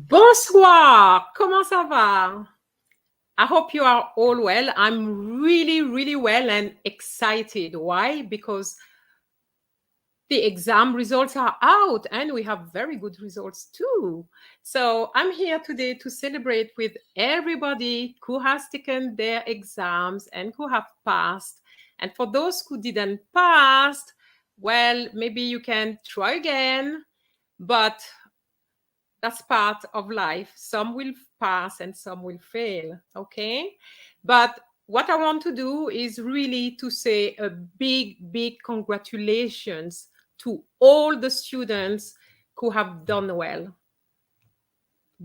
Bonsoir, comment ça va? I hope you are all well. I'm really, really well and excited. Why? Because the exam results are out and we have very good results too. So I'm here today to celebrate with everybody who has taken their exams and who have passed. And for those who didn't pass, well, maybe you can try again, but that's part of life. Some will pass and some will fail, okay? But what I want to do is really to say a big, big congratulations to all the students who have done well.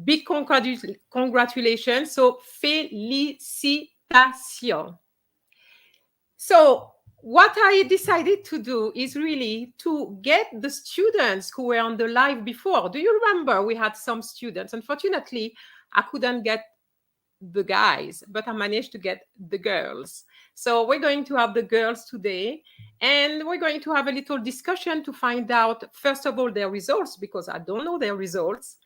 Big congratulations. So, félicitations. So, what I decided to do is really to get the students who were on the live before. Do you remember we had some students? Unfortunately, I couldn't get the guys, but I managed to get the girls. So we're going to have the girls today, and we're going to have a little discussion to find out, first of all, their results, because I don't know their results,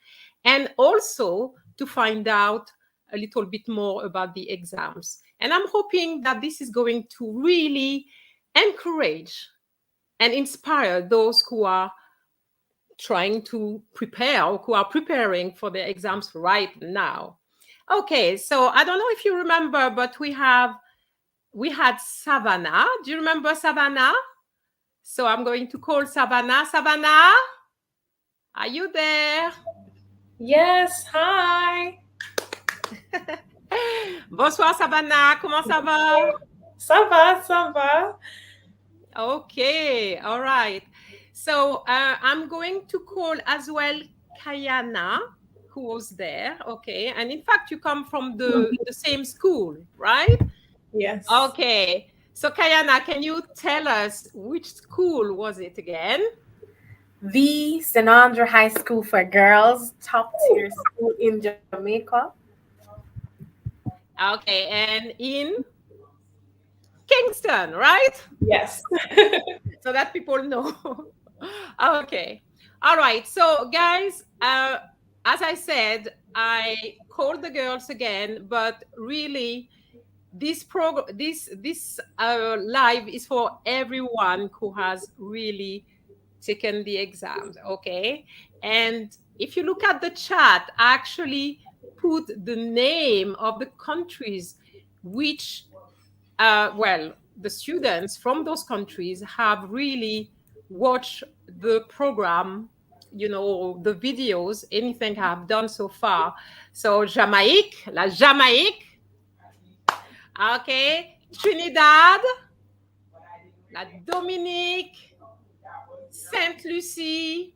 and also to find out a little bit more about the exams. And I'm hoping that this is going to really encourage and inspire those who are trying to prepare or who are preparing for their exams right now. Okay, so I don't know if you remember, but we had Savannah. Do you remember Savannah? So I'm going to call Savannah. Savannah, are you there? Yes, hi. Bonsoir Savannah, comment ça va? Ça va, ça va. Okay, all right. So I'm going to call as well Kayana, who was there. Okay, and in fact, you come from the same school, right? Yes. Okay. So Kayana, can you tell us which school was it again? The Senandra High School for Girls, top tier school in Jamaica. Okay, and in Kingston, right? Yes. So that people know. Okay. All right. So guys, as I said, I called the girls again, but really this live is for everyone who has really taken the exams, okay? And if you look at the chat, I actually put the name of the countries which the students from those countries have really watched the program, you know, the videos, anything I've done so far. So Jamaïque, la Jamaïque, okay, Trinidad, la Dominique, Saint Lucie,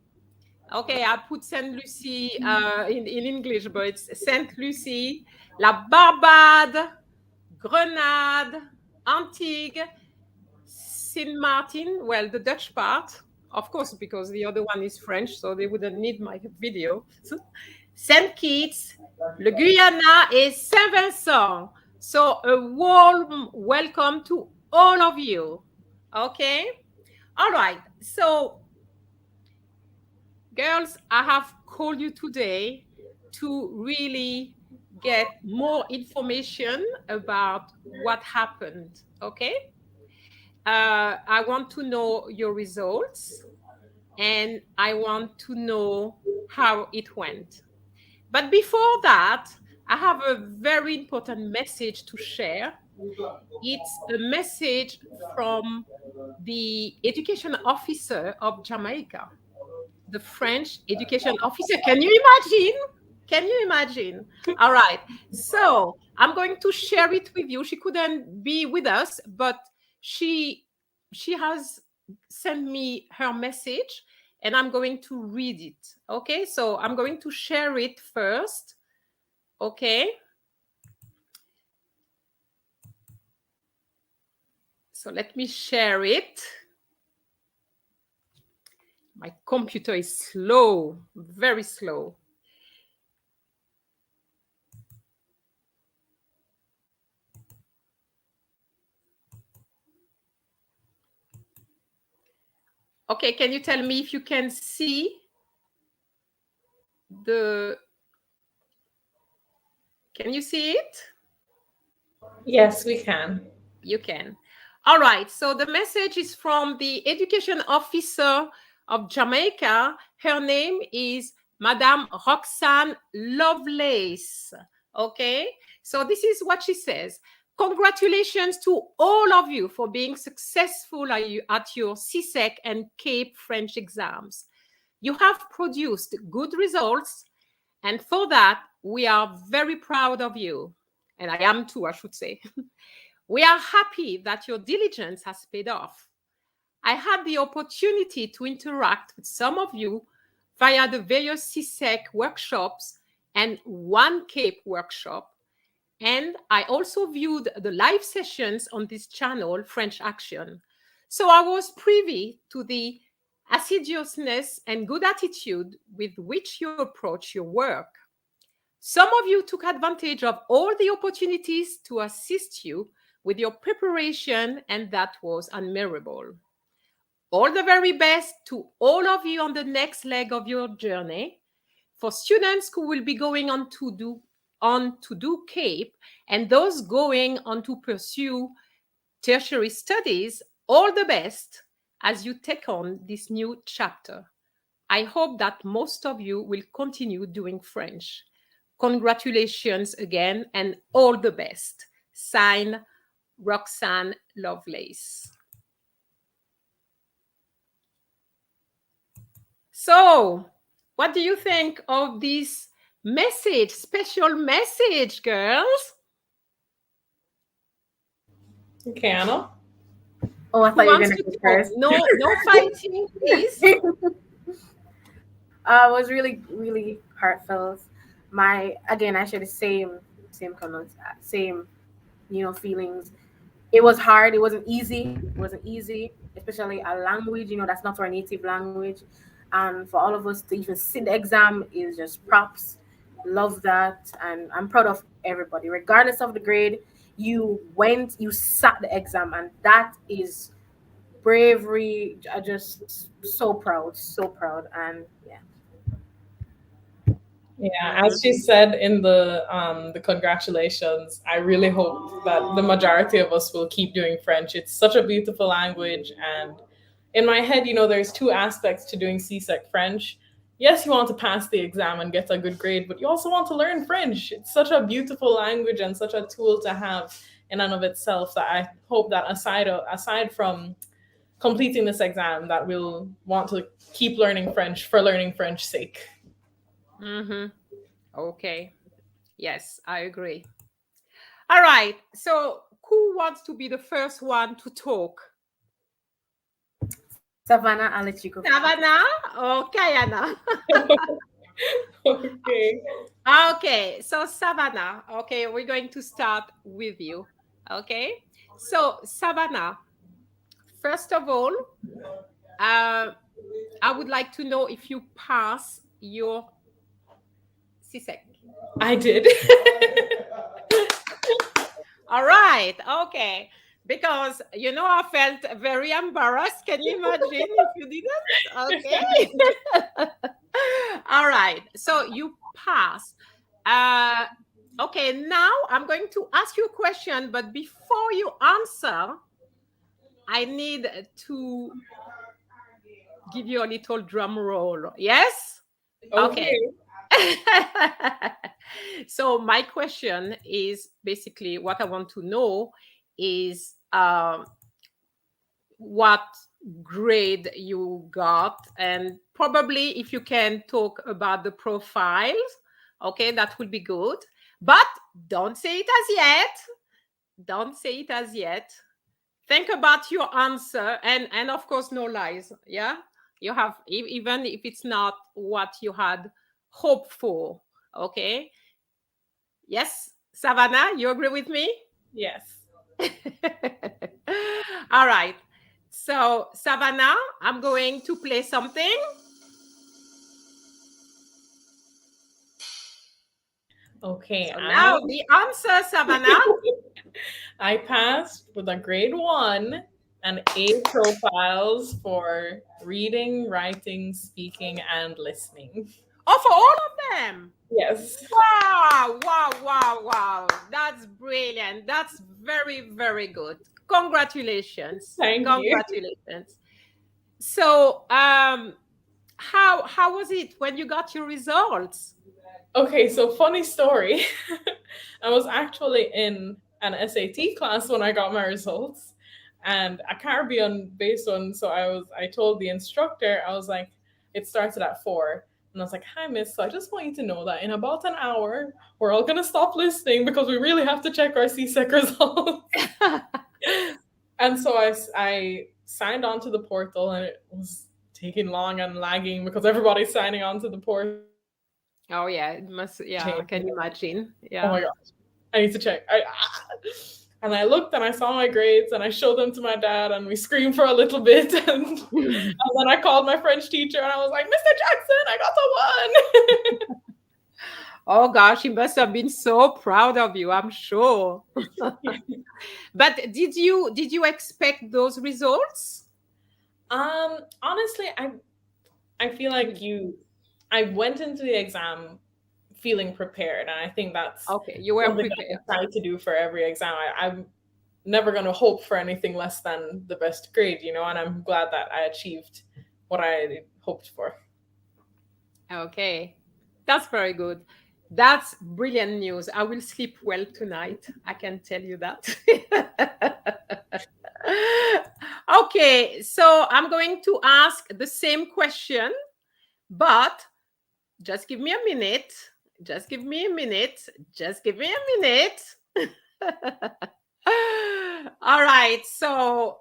Okay, I put Saint Lucie in English, but it's Saint Lucie, La Barbade, Grenade, Antigua, Saint Martin, well, the Dutch part, of course, because the other one is French, so they wouldn't need my video. Saint Kitts, Le Guyana, and Saint Vincent. So a warm welcome to all of you. Okay? All right. So, girls, I have called you today to really get more information about what happened. Okay? I want to know your results and I want to know how it went. But before that, I have a very important message to share. It's a message from the education officer of Jamaica, the French education officer. Can you imagine? Can you imagine? All right. So I'm going to share it with you. She couldn't be with us, but she she has sent me her message and I'm going to read it. Okay. So I'm going to share it first. Okay. So let me share it. My computer is slow, very slow. Okay, can you tell me if you can see the, can you see it? Yes, we can. You can. All right, so the message is from the education officer of Jamaica. Her name is Madame Roxanne Lovelace. Okay, so this is what she says. Congratulations to all of you for being successful at your CSEC and CAPE French exams. You have produced good results, and for that, we are very proud of you. And I am too, I should say. We are happy that your diligence has paid off. I had the opportunity to interact with some of you via the various CSEC workshops and one CAPE workshop. And I also viewed the live sessions on this channel, French Action. So I was privy to the assiduousness and good attitude with which you approach your work. Some of you took advantage of all the opportunities to assist you with your preparation, and that was admirable. All the very best to all of you on the next leg of your journey. For students who will be going on to do CAPE and those going on to pursue tertiary studies, all the best as you take on this new chapter. I hope that most of you will continue doing French. Congratulations again and all the best. Signed, Roxanne Lovelace. So, what do you think of this message, special message, girls? Okay, Anna. Oh, I Who thought you were wants gonna to go talk? first. No, no fighting, please. It was really, really heartfelt. My again, I share the same comments, same feelings. It was hard. It wasn't easy. It wasn't easy, especially a language. That's not our native language, and for all of us to even sit the exam is just props. Love that, and I'm proud of everybody, regardless of the grade. You sat the exam, and that is bravery. I just so proud, and yeah. Yeah, Mhm. as she said in the congratulations, I really hope that the majority of us will keep doing French. It's such a beautiful language, and in my head, there's two aspects to doing CSEC French. Yes, you want to pass the exam and get a good grade, but you also want to learn French. It's such a beautiful language and such a tool to have in and of itself that I hope that aside from completing this exam, that we'll want to keep learning French for learning French sake. Mhm. Okay. Yes, I agree. All right. So, who wants to be the first one to talk? Savannah, I'll let you go first. Savannah or Kayana? Okay. Okay, so Savannah, okay, we're going to start with you. Okay, so Savannah, first of all, uh, I would like to know if you pass your CSEC. I did. All right, okay. Because I felt very embarrassed. Can you imagine if you didn't? Okay. All right. So you pass. Uh, okay. Now I'm going to ask you a question, but before you answer, I need to give you a little drum roll. Yes? Okay. Okay. So my question is basically what I want to know is what grade you got, and probably if you can talk about the profiles, okay, that would be good. But don't say it as yet. Don't say it as yet. Think about your answer, and of course, no lies. Yeah, you have even if it's not what you had hoped for. Okay. Yes, Savannah, you agree with me? Yes. All right. So, Savannah, I'm going to play something. Okay. So now the answer, Savannah. I passed with a grade 1 and A profiles for reading, writing, speaking, and listening. Oh, for all of them. Yes. Wow, wow, wow, wow. That's brilliant. That's very, very good. Congratulations. Thank you. Congratulations. So, how was it when you got your results? Okay, so funny story. I was actually in an SAT class when I got my results, and a Caribbean based one. So I told the instructor, I was like, it started at 4. And I was like, hi, miss. So I just want you to know that in about an hour, we're all going to stop listening because we really have to check our CSEC results. And so I signed on to the portal, and it was taking long and lagging because everybody's signing on to the portal. Oh yeah, it must. Yeah, I can imagine. Oh my Yeah. gosh, I need to check. And I looked and I saw my grades and I showed them to my dad and we screamed for a little bit and then I called my French teacher and I was like, Mr. Jackson, I got the one. Oh gosh, he must have been so proud of you, I'm sure. But did you expect those results? Honestly, I feel like I went into the exam feeling prepared, and I think that's Okay, you were something that prepared. I try to do for every exam. I'm never going to hope for anything less than the best grade, and I'm glad that I achieved what I hoped for. Okay, that's very good. That's brilliant news. I will sleep well tonight. I can tell you that. Okay, so I'm going to ask the same question, but just give me a minute. Just give me a minute. Just give me a minute. All right, so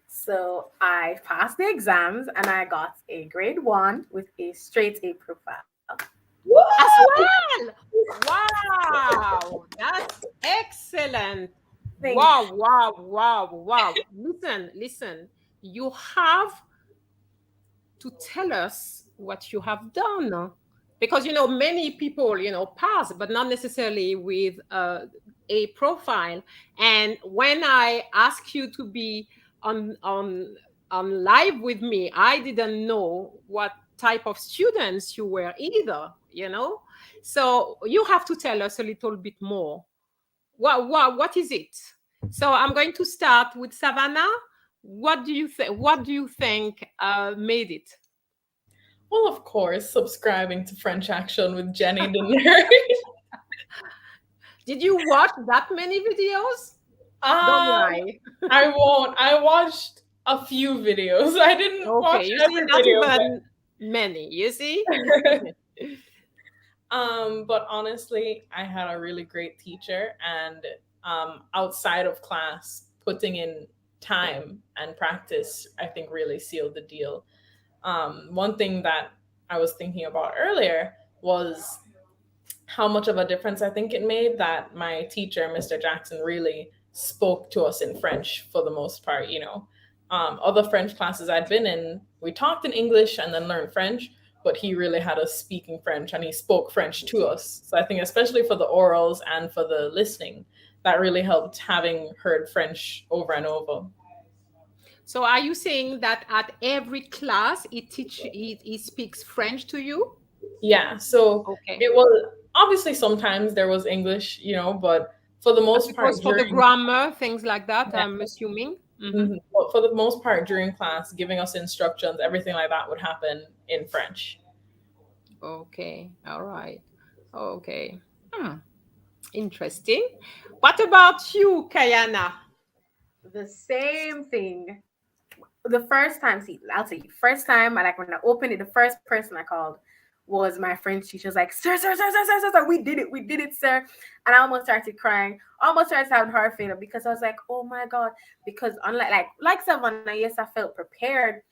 So I passed the exams and I got a grade 1 with a straight A profile. as well. Wow, that's excellent. Thank Wow, wow, wow, wow. Listen. You have to tell us what you have done. Because, many people, pass, but not necessarily with a profile. And when I ask you to be on live with me, I didn't know what type of students you were either. So you have to tell us a little bit more. What is it? So I'm going to start with Savannah. What do you think? What do you think made it? Well, of course, subscribing to French Action with Jenny the Nerd. Did you watch that many videos? Don't lie. I won't. I watched a few videos. I didn't watch Okay, you see, every not video. even many. You see? But honestly, I had a really great teacher, and outside of class, putting in time and practice, I think really sealed the deal. One thing that I was thinking about earlier was how much of a difference I think it made that my teacher, Mr. Jackson, really spoke to us in French for the most part. Other French classes I'd been in, we talked in English and then learned French, but he really had us speaking French and he spoke French to us. So I think, especially for the orals and for the listening, that really helped having heard French over and over. So are you saying that at every class he speaks French to you? Yeah, so Okay. it was obviously sometimes there was English, but for the But most it was part for the during grammar, things like that, yeah, I'm assuming. but for the most part during class, giving us instructions, everything like that would happen in French. Okay. All right. Okay. Hmm. Interesting. What about you, Kayana? The same thing. The first time, see, I'll tell you, first time I like when I opened it, the first person I called was my French teacher. Was like, sir, we did it, sir. And I almost started crying, almost started having heart failure because I was like, oh my god. Because unlike like Savannah, yes, I felt prepared,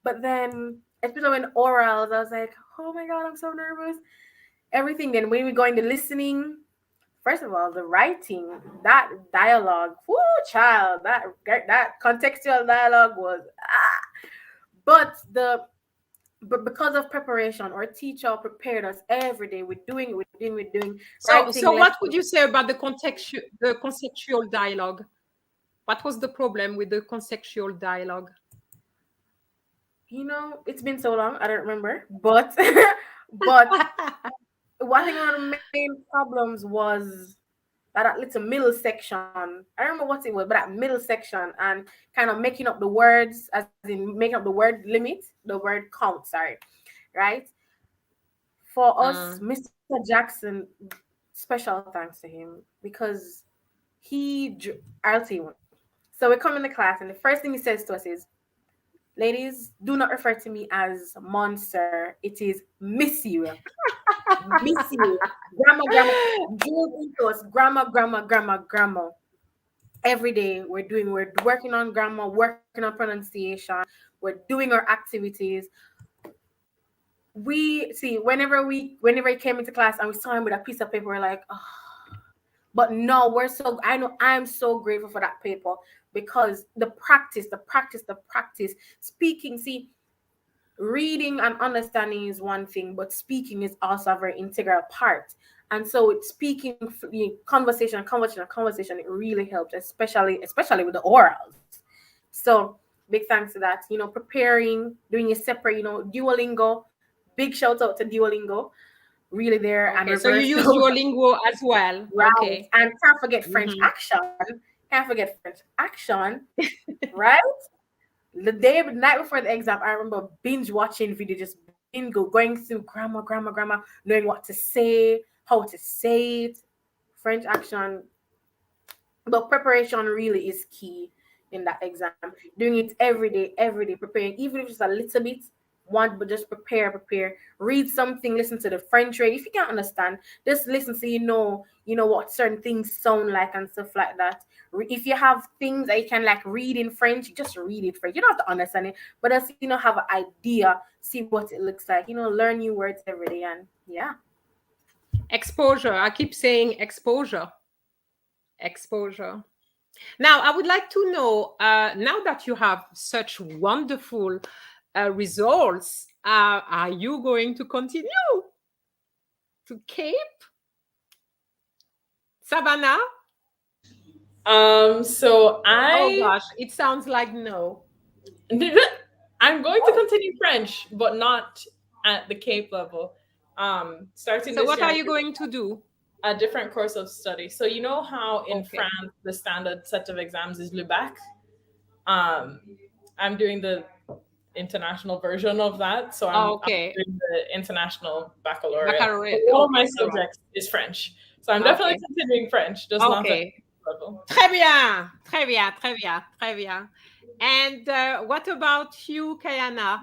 but then especially in orals, I was like, oh my god, I'm so nervous. Everything. Then when we go into listening, first of all, the writing, that dialogue, whoo, child, that contextual dialogue was but the but because of preparation, our teacher prepared us every day. We're doing So writing what would lessons. you say about the conceptual dialogue? What was the problem with the conceptual dialogue? It's been so long, I don't remember. But but I think one of the main problems was that little middle section. I don't remember what it was, but that middle section and kind of making up the words, as in making up the word limit, the word count, sorry. Right? For us, Mm. Mr. Jackson, special thanks to him because I'll tell you what. So we come in the class, and the first thing he says to us is, ladies, do not refer to me as monster. It is Monsieur. Monsieur. Grammar. Drilled into us. Grammar. Every day we're working on grammar, working on pronunciation, we're doing our activities. We see whenever he came into class and we saw him with a piece of paper, we're like, oh. But no, I know I'm so grateful for that paper because the practice, speaking. See, reading and understanding is one thing, but speaking is also a very integral part. And so it's speaking, conversation, it really helps, especially with the orals. So big thanks to that. Preparing, doing a separate, Duolingo. Big shout out to Duolingo, really there, and Okay, so you reverse. use Duolingo as well. Right. Okay. And can't forget French Mhm. action. Can't forget French action, right? The night before the exam, I remember binge watching video, just bingo, going through grammar, knowing what to say, how to say it. French action, but preparation really is key in that exam. Doing it every day, preparing, even if it's a little bit. But just prepare. Read something, listen to the French rate. If you can't understand, just listen so you know what certain things sound like and stuff like that. If you have things that you can like read in French, just read it French. You don't have to understand it, but just have an idea, see what it looks like. Learn new words every day, and yeah. Exposure. I keep saying exposure. Exposure. Now, I would like to know, now that you have such wonderful results, are you going to continue to Cape? Savannah? So Oh gosh, it sounds like no. I'm going to continue French, but not at the Cape level. Starting So this what year, are I'm you doing going to do? a different course of study. So you know how in Okay. France the standard set of exams is le bac. Um, I'm doing the international version of that. So I'm Okay. doing the international baccalaureate. But Baccalaureate. one of my Okay. All right. subjects is French. So I'm definitely Okay. continuing French, just not at Okay. level. Très bien. Très bien. Très bien. Très bien. And what about you, Kayana?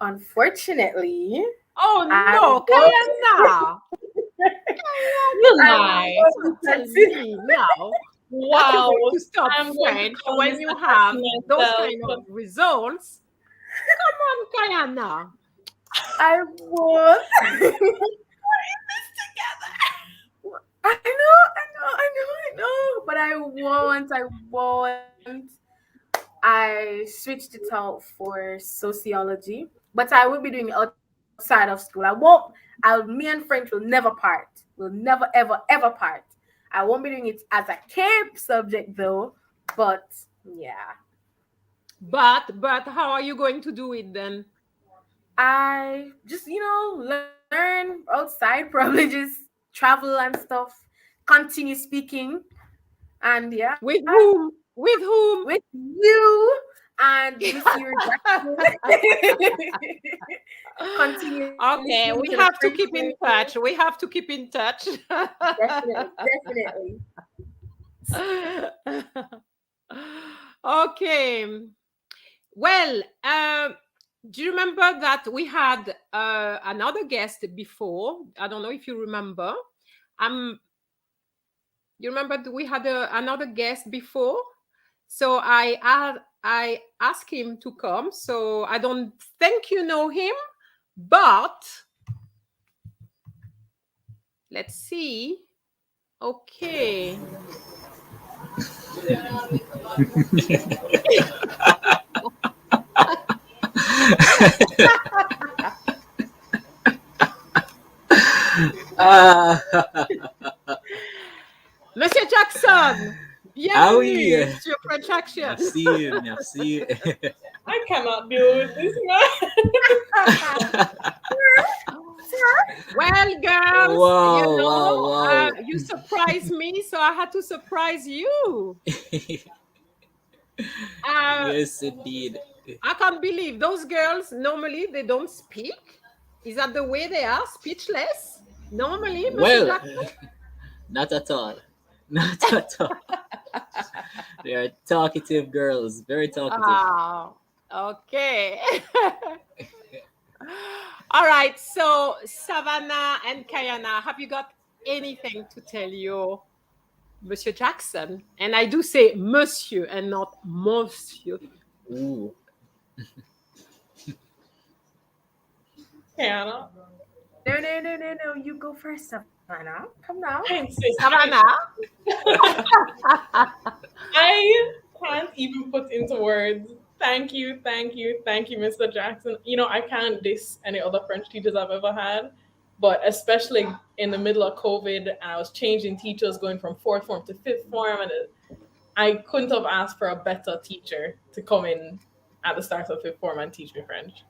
Unfortunately, Oh I no, want, Kayana. You Kayana, I lie. want don't tell to me now that you're Wow. going to stop I'm going to French call when Mr. you have Jackson those myself. kind of results. Come on, Kayana. I want. I know. But I switched it out for sociology. But I will be doing it outside of school. Me and French will never part. We'll never, ever, ever part. I won't be doing it as a camp subject though. But yeah. But how are you going to do it then? I just, learn outside, probably just travel and stuff, continue speaking. And yeah, With whom? With whom? with you and Monsieur Jackson. Continue listening Okay, to we the have to French keep in version. touch. We have to keep in touch. Definitely, definitely. Okay. Well, do you remember that we had another guest before? I don't know if you remember. Um, you remember we had another guest before? So I asked him to come. So I don't think you know him, but let's see. Okay. Ah, Monsieur Jackson, ah oui, bienvenue sur French Action. merci, merci. I cannot deal with this man. Well, girls, Wow, wow. you surprised me, so I had to surprise you. Uh, Yes, indeed. I can't believe those girls normally they don't speak. Is that the way they are, speechless? Normally, Monsieur Well, Jackson? not at all. Not at all. They are talkative girls, very talkative. Ah, okay. All right. So, Savannah and Kayana, have you got anything to tell your Monsieur Jackson? And I do say Monsieur and not Monsieur. Ooh. Hannah. No. You go first, Savannah. Come now. I insist. Savannah? I can't even put into words. Thank you, Mr. Jackson. I can't diss any other French teachers I've ever had, but especially in the middle of COVID, and I was changing teachers going from fourth form to fifth form, and I couldn't have asked for a better teacher to come in at the start of fifth form and teach me French.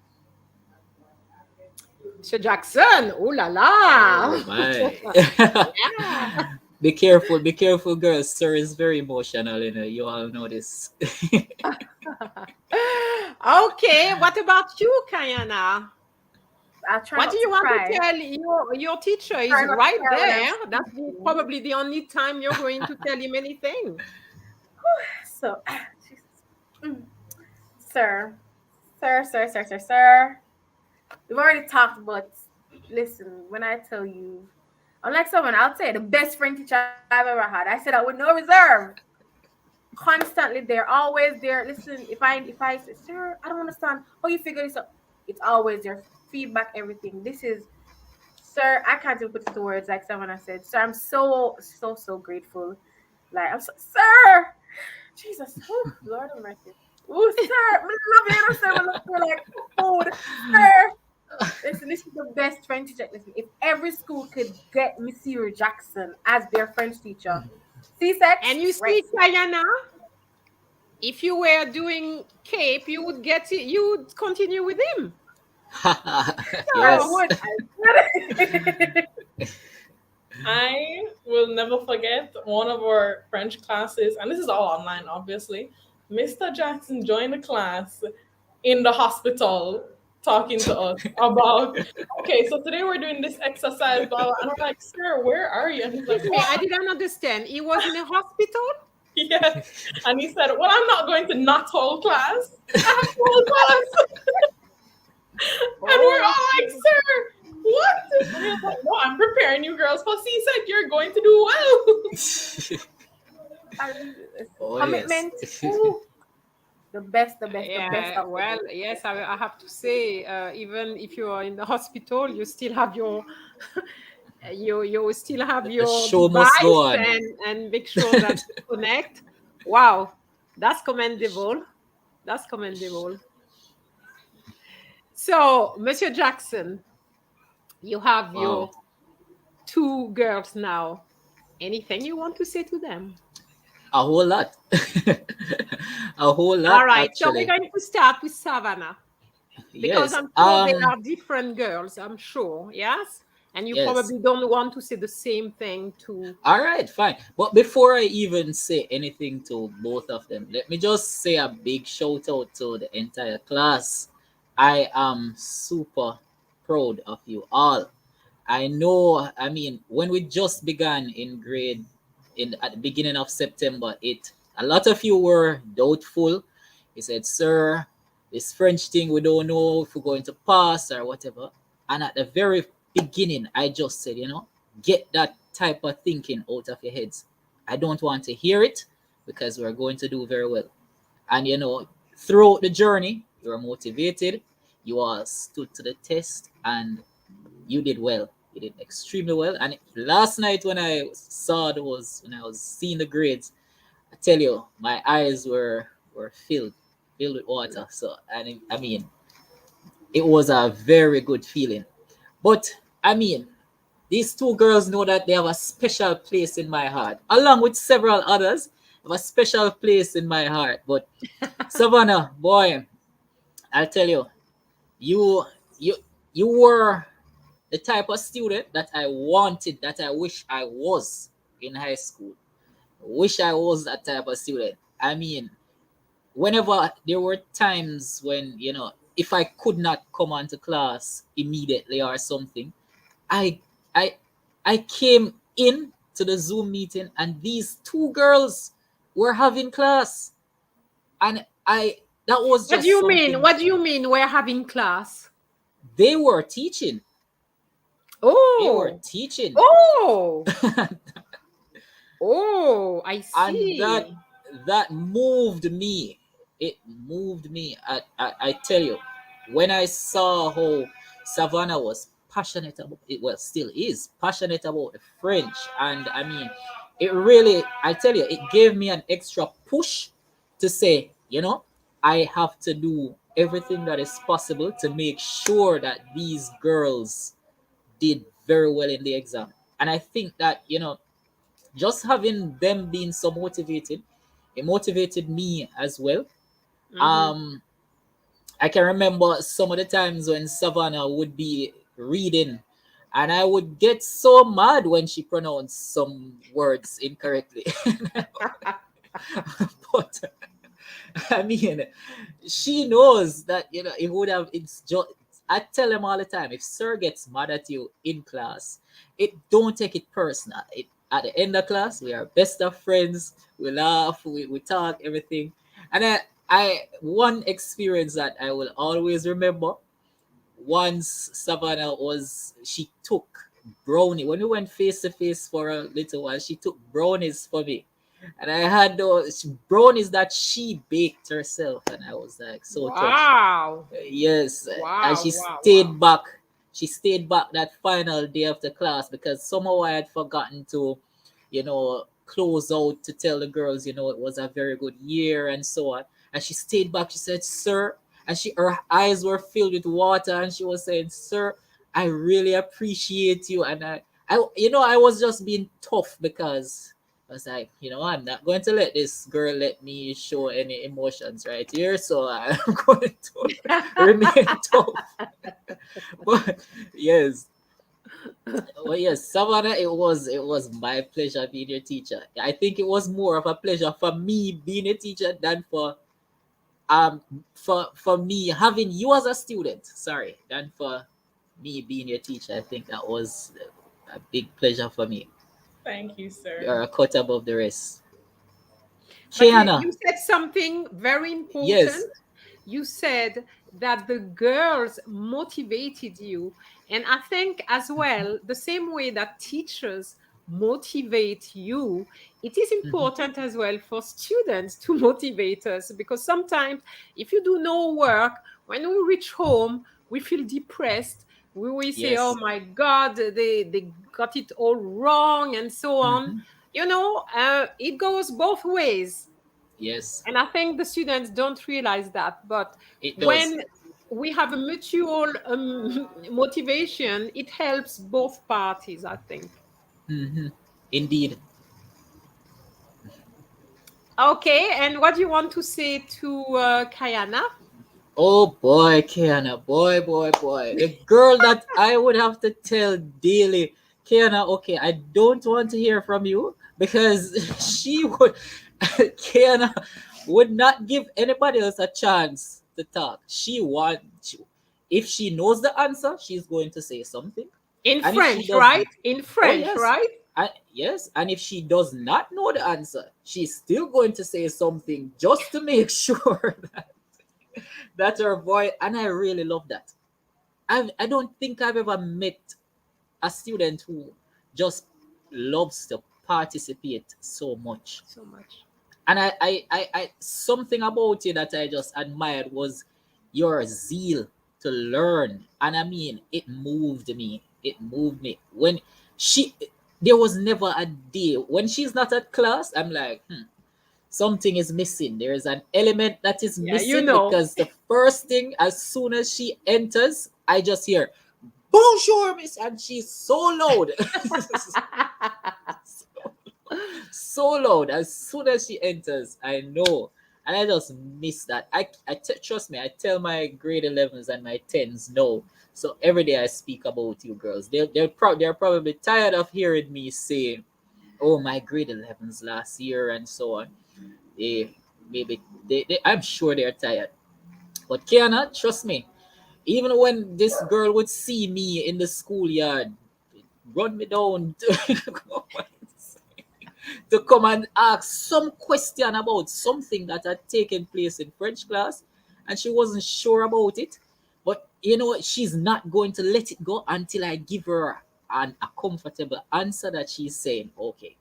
Monsieur Jackson, oh la la. Oh my. Yeah. Be careful, girls. Sir is very emotional, you all know this. Okay, what about you, Kayana? I'll try What not do to you want cry. to tell your teacher? Is Try not to right cry when I'm there. That's speaking. probably the only time you're going to tell him anything. So, Jesus. Mm. Sir. We've already talked, but listen, when I tell you, unlike someone, I'll say the best friend teacher I've ever had. I said that with no reserve. Constantly there, always there. Listen, if I say, sir, I don't understand how you figure this out, it's always there. Feedback, everything. This is, sir, I can't even put it to words like someone I said. Sir, I'm so grateful. Like sir, Jesus, oh, Lord of mercy. Oh, sir, I love you, sir. I love you like food, sir. Listen, this is the best French teacher. Listen, if every school could get Monsieur Jackson as their French teacher, CSEC, And you see, Kayana, if you were doing Cape, you would get it. You would continue with him. Yes. I will never forget one of our French classes, and this is all online, obviously. Mr. Jackson joined the class in the hospital talking to us about, okay, so today we're doing this exercise, blah, blah. And I'm like, sir, where are you? And he's like, I didn't understand. He was in a hospital? yeah. And he said, well, I'm not going to not hold class. I have to hold class. And we're all like, sir, what? And he was like, no, I'm preparing you girls for CSEC. You're going to do well. Oh yes. Commitment. Ooh, the best, the best Yeah, of the well, best. yes, I have to say, even if you are in the hospital, you still have your you still have The your show must go device on. and make sure that you connect. Wow, that's commendable. That's commendable. So, Monsieur Jackson, you have Wow. your two girls now. Anything you want to say to them? A whole lot. A whole All lot right, so we're actually. going to start with Savannah because Yes. I'm sure they are different girls. I'm sure, yes, and you Yes. probably don't want to say the same thing to. All right, fine. But before I even say anything to both of them, let me just say a big shout out to the entire class. I am super proud of you all. I know, I mean, when we just began in grade in at the beginning of September, it a lot of you were doubtful. You said, "Sir, this French thing, we don't know if we're going to pass or whatever." And at the very beginning, I just said, get that type of thinking out of your heads. I don't want to hear it because we're going to do very well. And throughout the journey, you were motivated, you all stood to the test, and you did well. You did extremely well. And last night when when I was seeing the grades, I tell you, my eyes were filled with water. So I mean, it was a very good feeling. But I mean, these two girls know that they have a special place in my heart, along with several others. Have a special place in my heart. But Savannah, boy, I'll tell you, you you you were the type of student that I wanted, that I wish I was in high school. Wish I was that type of student. I mean, whenever there were times when, if I could not come onto class immediately or something, I I I came in to the Zoom meeting and these two girls were having class. And that was What do just you mean? something. What do you mean? We're having class. They were teaching. They were Oh, teaching. oh, oh! I And that see. that moved me. It moved me. I tell you, when I saw how Savannah was passionate about it, well, still is passionate about the French, and I mean, it really, I tell you, it gave me an extra push to say, I have to do everything that is possible to make sure that these girls did very well in the exam. And I think that, just having them being so motivated, it motivated me as well. Mm-hmm. um I can remember some of the times when Savannah would be reading and I would get so mad when she pronounced some words incorrectly. But I mean, she knows that it would have. It's just. I tell them all the time. If Sir gets mad at you in class, it don't take it personal. It at the end of class, we are best of friends. We laugh, we talk, everything. And I one experience that I will always remember. Once Savannah she took brownie when we went face to face for a little while. She took brownies for me and I had those brownies that she baked herself, and I was like so touched. Wow! Yes, and Wow! she Wow! Wow! stayed back. She stayed back that final day of the class because somehow I had forgotten to, close out to tell the girls, it was a very good year and so on. And she stayed back. She said, "Sir," and her eyes were filled with water, and she was saying, "Sir, I really appreciate you." And I was just being tough because I was like, I'm not going to let this girl let me show any emotions right here. So I'm going to remain tough. But yes, well, yes, Savannah, it was my pleasure being your teacher. I think it was more of a pleasure for me being a teacher than um for me having you as a student. Sorry, than for me being your teacher. I think that was a big pleasure for me. Thank you, sir. You're a cut above the rest. But you, Kiana, you said something very yes. important. you said that the girls motivated you. And I think as well, the same way that teachers motivate you, it is Mhm. important as well for students to motivate us, because sometimes if you do no work, when we reach home, we feel depressed. We will say, oh Yes. my God, they got it all wrong, and so on. Mhm. It goes both ways. Yes, And I think the students don't realize that. But it does. when we have a mutual motivation, it helps both parties, I think. Hmm. Indeed. Okay, and what do you want to say to Kayana? Oh boy, Kiana, boy, boy, boy. The girl that I would have to tell daily, Kiana, okay, I don't want to hear from you because she would, Kiana would not give anybody else a chance to talk. If she knows the answer, she's going to say something. In And if she French, does, right? In oh French, yes, right? yes. And if she does not know the answer, she's still going to say something just to make sure that's her voice, and I really love that. I don't think I've ever met a student who just loves to participate so much. So much. And something about you that I just admired was your zeal to learn. And I mean, it moved me. It moved me. She, there was never a day when she's not at class, I'm like, something is missing. There is an element that is Yeah, missing because the first thing, as soon as she enters, I just hear, Bonjour, miss, and she's so loud. So loud. As soon as she enters, I know. And I just miss that. Trust me, I tell my grade 11s and my 10s no. So every day I speak about you girls. They're probably tired of hearing me say, oh, my grade 11s last year and so on. They maybe I'm sure they're tired. But Kiana, trust me, even when this girl would see me in the schoolyard, run me down to come and ask some question about something that had taken place in French class, and she wasn't sure about it. But you know what? She's not going to let it go until I give her a comfortable answer that she's saying, okay,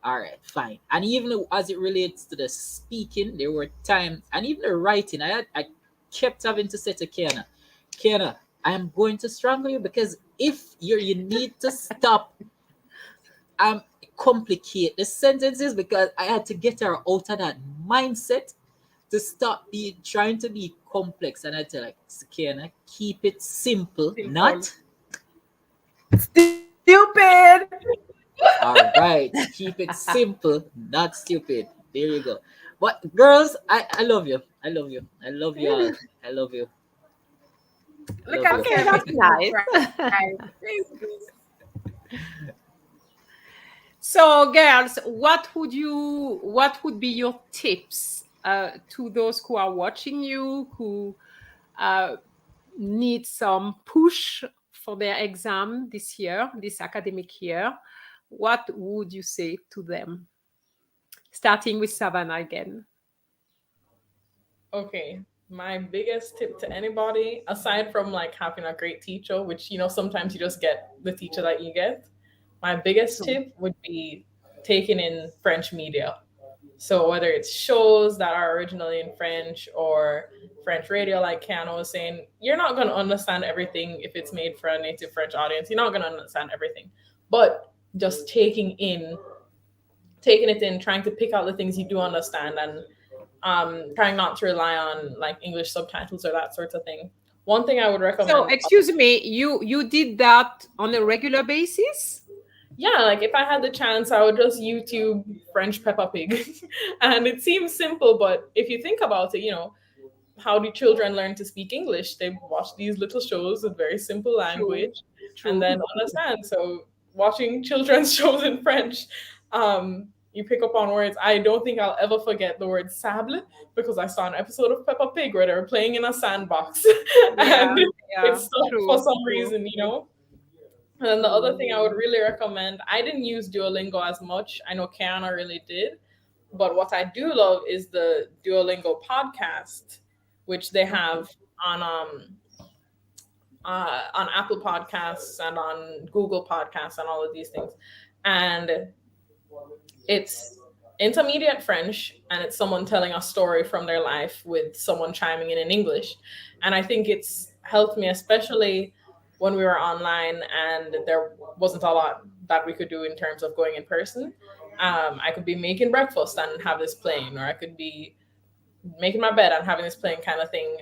all right, fine. And even as it relates to the speaking, there were times, and even the writing, I kept having to say to Kiana, I am going to strangle you because if you need to stop um complicate the sentences because I had to get her out of that mindset to stop be trying to be complex. And I tell her, Kiana, keep it simple, Simple. not Stupid. all right. Keep it simple, not stupid. There you go. But girls, I love you. I love you. I love you all. I love you. I Look love at you. Okay, Kevin that's nice. pride. So, girls, what would be your tips to those who are watching you, who uh, need some push for their exam this year, this academic year? What would you say to them? Starting with Savannah again. Okay. My biggest tip to anybody, aside from like having a great teacher, which sometimes you just get the teacher that you get, my biggest True. tip would be taking in French media. So whether it's shows that are originally in French or French radio, like Keanu was saying, you're not going to understand everything if it's made for a native French audience. You're not going to understand everything. But just taking it in, trying to pick out the things you do understand, and trying not to rely on like English subtitles or that sort of thing. One thing I would So, recommend, excuse me, you did that on a regular basis? yeah, like if I had the chance, I would just YouTube French Peppa Pig. And it seems simple, but if you think about it, how do children learn to speak English? They watch these little shows with very simple True. language and True. then understand. So watching children's shows in French, you pick up on words. I don't think I'll ever forget the word sable because I saw an episode of Peppa Pig where they were playing in a sandbox Yeah, and it yeah, stuck for true, some true, reason. And then the other thing I would really recommend, I didn't use Duolingo as much. I know Kiana really did. But what I do love is the Duolingo podcast, which they have on Apple Podcasts and on Google Podcasts and all of these things. And it's intermediate French, and it's someone telling a story from their life with someone chiming in English. And I think it's helped me, especially when we were online and there wasn't a lot that we could do in terms of going in person. I could be making breakfast and have this playing, or I could be making my bed and having this playing kind of thing.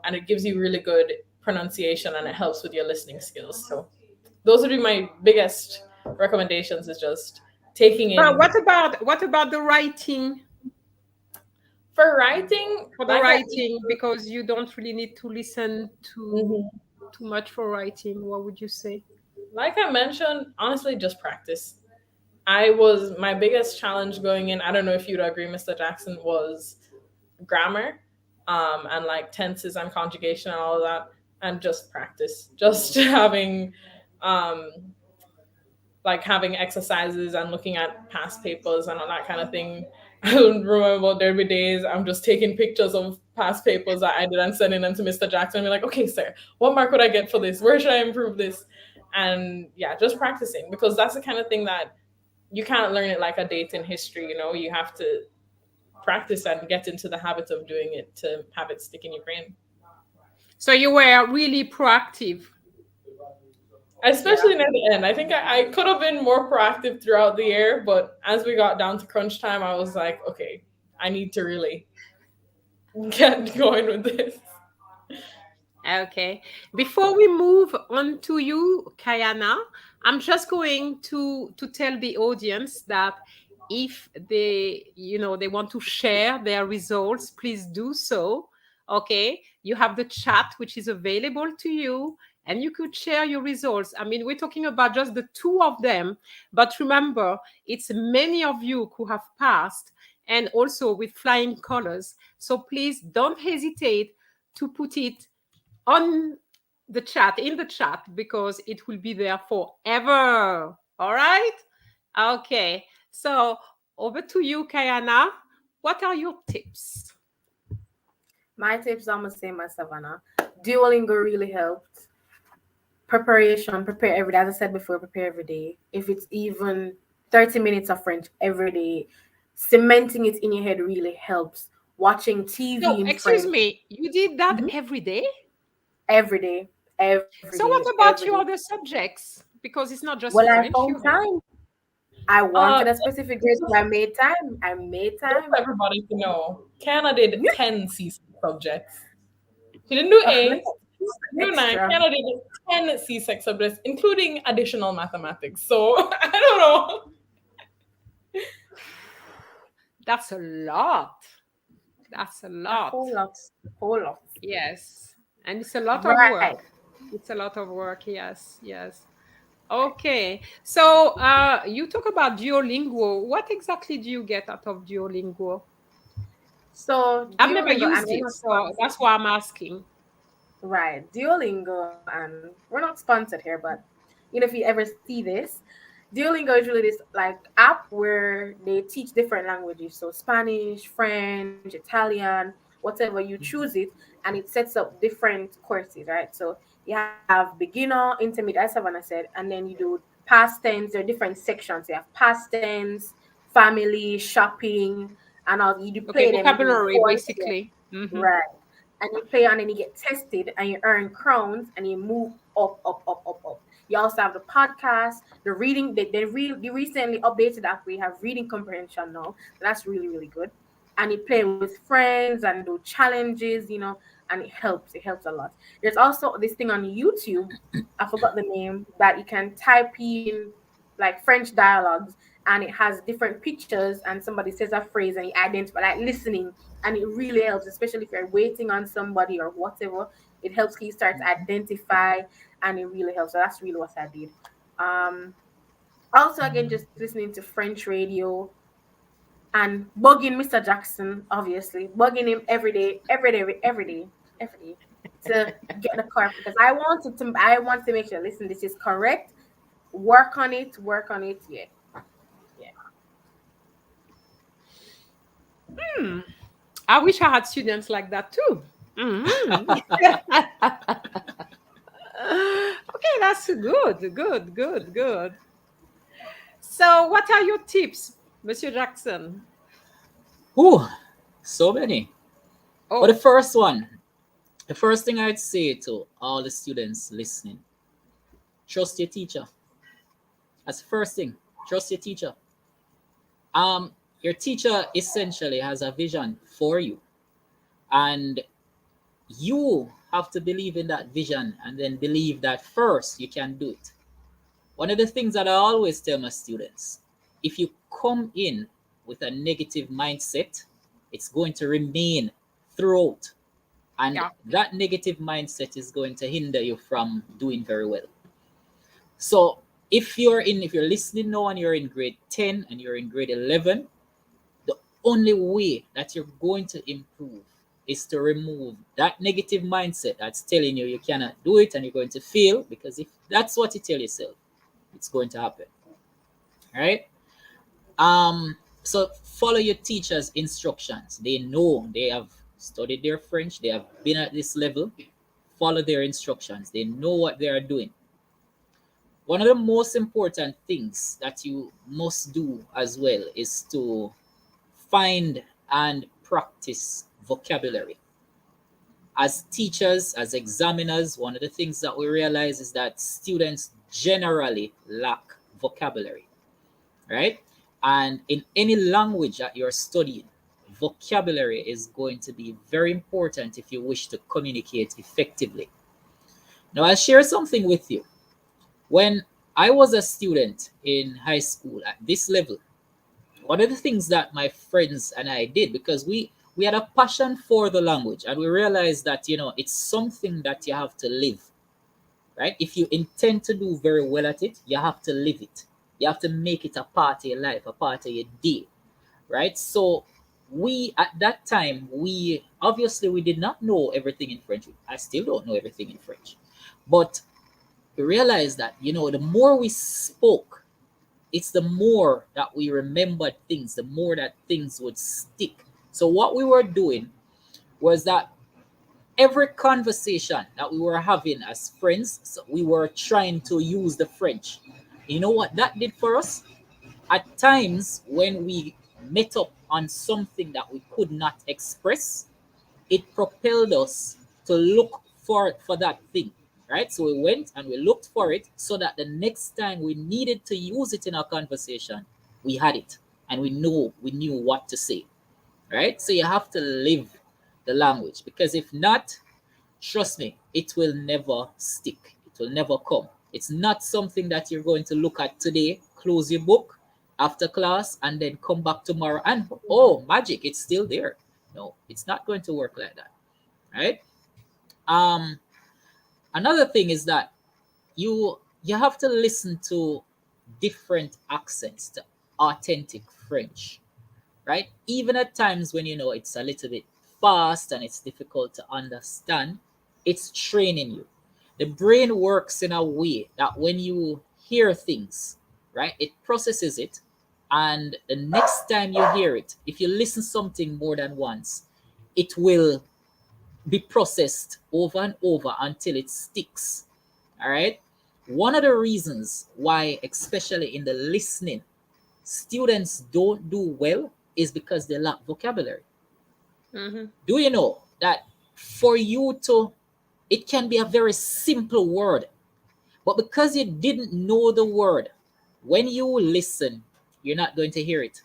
And it gives you really good pronunciation and it helps with your listening skills. So those would be my biggest recommendations, is just taking in. But what about the writing? For writing, For the writing, because you don't really need to listen to too much for writing. What would you say? like I mentioned, honestly, just practice. My biggest challenge going in, I don't know if you'd agree, Mr. Jackson, was grammar, and like tenses and conjugation and all of that, and just practice. Just having um like having exercises and looking at past papers and all that kind of thing. I don't remember there'd be days I'm just taking pictures of past papers that I did and sending them to Mr. Jackson and be like, okay, sir, what mark would I get for this? Where should I improve this? And yeah, just practicing, because that's the kind of thing that you can't learn it like a date in history, you have to practice and get into the habit of doing it to have it stick in your brain. So you were really proactive. Especially near the end. I think I could have been more proactive throughout the year, but as we got down to crunch time, I was like, okay, I need to really get going with this. Okay. Before we move on to you, Kayana, I'm just going to tell the audience that if they want to share their results, please do so. Okay. You have the chat, which is available to you, and you could share your results. I mean, we're talking about just the two of them, but remember, it's many of you who have passed, and also with flying colors. So please don't hesitate to put it on in the chat, because it will be there forever. All right. Okay. So over to you, Kayana. What are your tips? My tips are the same as Savannah. Duolingo really helped. Preparation, prepare every day. As I said before, prepare every day. If it's even 30 minutes of French every day, cementing it in your head really helps. Watching TV So, in excuse French me, you did that Mhm. every day? every day, So, what about every your day. other subjects? Because it's not just Well, I French you found have. time. I Uh, wanted a specific grade, so I made time. just time. for everybody to know, Kiana did 10 CSEC subjects. She didn't do Look 8, at she didn't do 9. extra. Kiana did 10 CSEC subjects, including additional mathematics. So I don't know. That's a lot. That's a A lot. whole lot. Yes. And it's a lot of Right. work. It's a lot of work. Yes. Yes. Okay. So you talk about Duolingo. What exactly do you get out of Duolingo? So I've never Duolingo, and used we're it, not so sponsored. that's why I'm asking. Right. Duolingo, and we're not sponsored here, but if you ever see this, Duolingo is really this like app where they teach different languages. So Spanish, French, Italian, whatever you choose it, and it sets up different courses, right? So you have beginner, intermediate, as Savannah said, and then you do past tense. There are different sections. You have past tense, family, shopping, and all. You do Okay, play them. You do vocabulary, 4 basically. Hmm. right, and you play and then you get tested and you earn crowns and you move up, up, up, up, up. You also have the podcast, the reading. They recently updated that we have reading comprehension now. That's really really good. And you play with friends and do challenges, and it helps. It helps a lot. There's also this thing on YouTube. I forgot the name, that you can type in like French dialogues, and it has different pictures and somebody says a phrase and you identify, like listening, and it really helps, especially if you're waiting on somebody or whatever. It helps you start to identify, and it really helps. So that's really what I did. Um, Also, again, just listening to French radio and bugging Mr. Jackson, obviously, bugging him every day, every day, every day, every day, to get the correct, because I want to make sure. Listen, this is correct. Work on it. Work on it. Yeah, yeah. I wish I had students like that too. Mhm. Okay, that's good, good, good, good. So, what are your tips, Monsieur Jackson? Whew, so many. But Oh, the first thing I'd say to all the students listening, trust your teacher. That's the first thing. Trust your teacher. Your teacher essentially has a vision for you, and you have to believe in that vision and then believe that first you can do it. One of the things that I always tell my students, if you come in with a negative mindset, it's going to remain throughout. And yeah. that negative mindset is going to hinder you from doing very well. So if you're listening now and you're in grade 10 and you're in grade 11, the only way that you're going to improve is to remove that negative mindset that's telling you you cannot do it and you're going to fail, because if that's what you tell yourself, it's going to happen. All right. So follow your teacher's instructions. They know, they have studied their French, they have been at this level. Follow their instructions. They know what they are doing. One of the most important things that you must do as well is to find and practice vocabulary. As teachers, as examiners, one of the things that we realize is that students generally lack vocabulary, right? And in any language that you're studying, vocabulary is going to be very important if you wish to communicate effectively. Now, I'll share something with you. When I was a student in high school at this level, one of the things that my friends and I did, because we had a passion for the language and we realized that it's something that you have to live, right? If you intend to do very well at it, you have to live it. You have to make it a part of your life, a part of your day, right? So we at that time, we obviously we did not know everything in French. I still don't know everything in French, but we realized that the more we spoke, it's the more that we remembered things, the more that things would stick. So what we were doing was that every conversation that we were having as friends, so we were trying to use the French. You know what that did for us? At times when we met up on something that we could not express, it propelled us to look for that thing, right? So we went and we looked for it so that the next time we needed to use it in our conversation, we had it and we knew what to say, right? So you have to live the language, because if not, trust me, it will never stick. It will never come. It's not something that you're going to look at today, close your book after class, and then come back tomorrow and, oh, magic, it's still there. No, it's not going to work like that, right? Um, Another thing is that you have to listen to different accents, to authentic French, right? Even at times when it's a little bit fast and it's difficult to understand, it's training you. The brain works in a way that when you hear things, right, it processes it, and the next time you hear it, if you listen something more than once, it will be processed over and over until it sticks. All right. One of the reasons why, especially in the listening, students don't do well is because they lack vocabulary. Mhm. Do you know that for you to, it can be a very simple word, but because you didn't know the word, when you listen, you're not going to hear it.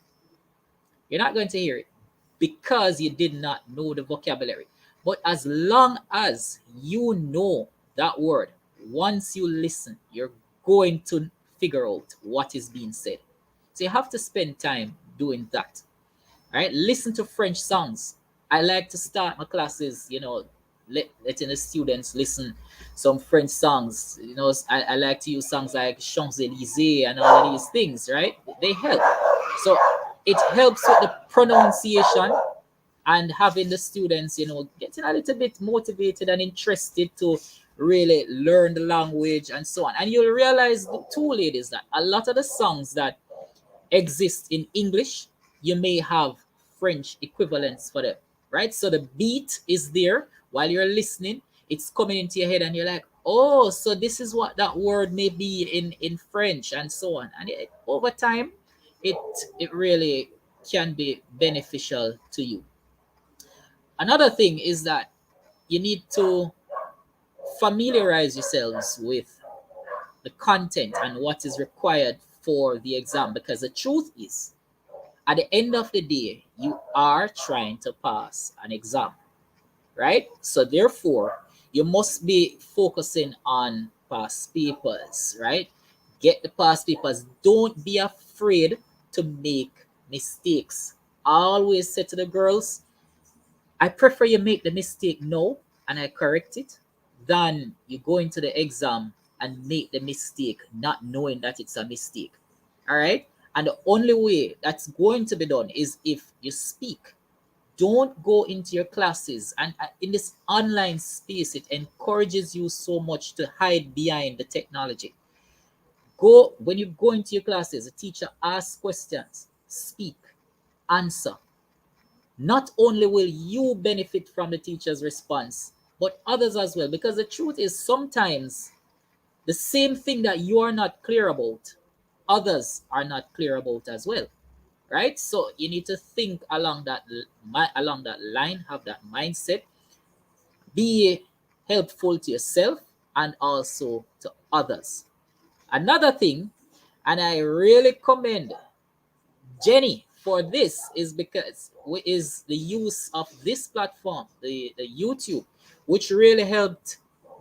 You're not going to hear it because you did not know the vocabulary. But as long as you know that word, once you listen, you're going to figure out what is being said. So you have to spend time doing that. All right, listen to French songs. I like to start my classes, letting the students listen some French songs. I like to use songs like Champs Elysees and all of these things, right? They help. So it helps with the pronunciation and having the students, getting a little bit motivated and interested to really learn the language and so on. And you'll realize, the two ladies, that a lot of the songs that exist in English, you may have French equivalents for them, right? So the beat is there, while you're listening, it's coming into your head, and you're like, oh, so this is what that word may be in French, and so on. And over time, it it really can be beneficial to you. Another thing is that you need to familiarize yourselves with the content and what is required for the exam, because the truth is, at the end of the day, you are trying to pass an exam, right? So therefore, you must be focusing on past papers, right? Get the past papers. Don't be afraid to make mistakes. I always say to the girls, I prefer you make the mistake now and I correct it than you go into the exam and make the mistake not knowing that it's a mistake. All right? And the only way that's going to be done is if you speak. Don't go into your classes, and in this online space, it encourages you so much to hide behind the technology. Go when you go into your classes, the teacher asks questions, speak, answer. Not only will you benefit from the teacher's response, but others as well. Because the truth is, sometimes the same thing that you are not clear about, others are not clear about as well. Right? So you need to think along that line, have that mindset, be helpful to yourself and also to others. Another thing, and I really commend Jenny for this, is because is the use of this platform, the YouTube, which really helped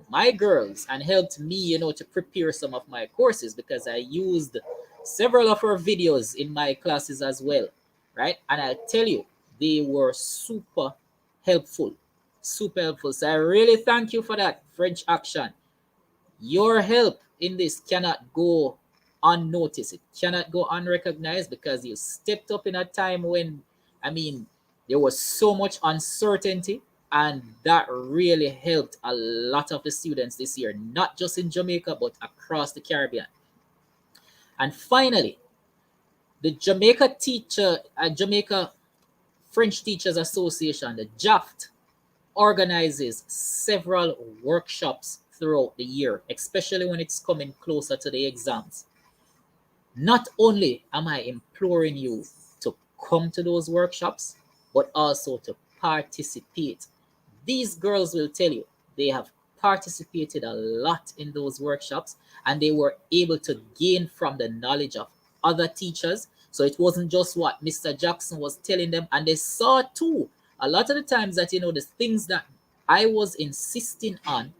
my girls and helped me, to prepare some of my courses, because I used several of her videos in my classes as well, right? And I tell you, they were helpful, super helpful. So I really thank you for that, French Action. Your help in this cannot go unnoticed. It cannot go unrecognized, because you stepped up in a time when, I mean, there was so much uncertainty, and that really helped a lot of the students this year, not just in Jamaica, but across the Caribbean. And finally, the Jamaica French Teachers Association, the JAFT, organizes several workshops throughout the year, especially when it's coming closer to the exams. Not only am I imploring you to come to those workshops, but also to participate. These girls will tell you they have participated a lot in those workshops, and they were able to gain from the knowledge of other teachers. So it wasn't just what Mr. Jackson was telling them, and they saw too a lot of the times that, the things that I was insisting on,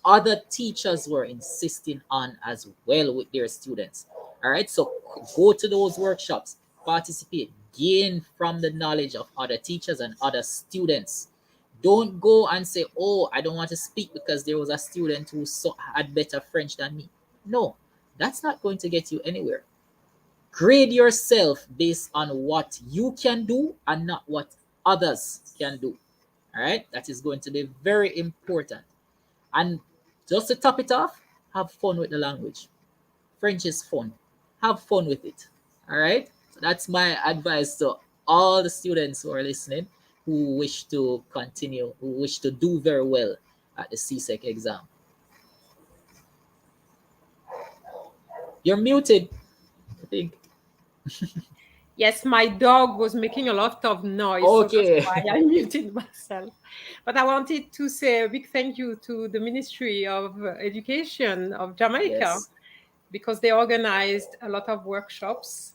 other teachers were insisting on as well with their students. All right, so go to those workshops, participate, gain from the knowledge of other teachers and other students. Don't go and say, oh, I don't want to speak because there was a student who had better French than me. No, that's not going to get you anywhere. Grade yourself based on what you can do and not what others can do. All right, that is going to be very important. And just to top it off, have fun with the language. French is fun. Have fun with it. All right. So that's my advice to all the students who are listening, who wish to continue, who wish to do very well at the CSEC exam. You're muted, I think. Yes, my dog was making a lot of noise, so that's Okay. why I muted myself. But I wanted to say a big thank you to the Ministry of Education of Jamaica, Yes. because they organized a lot of workshops,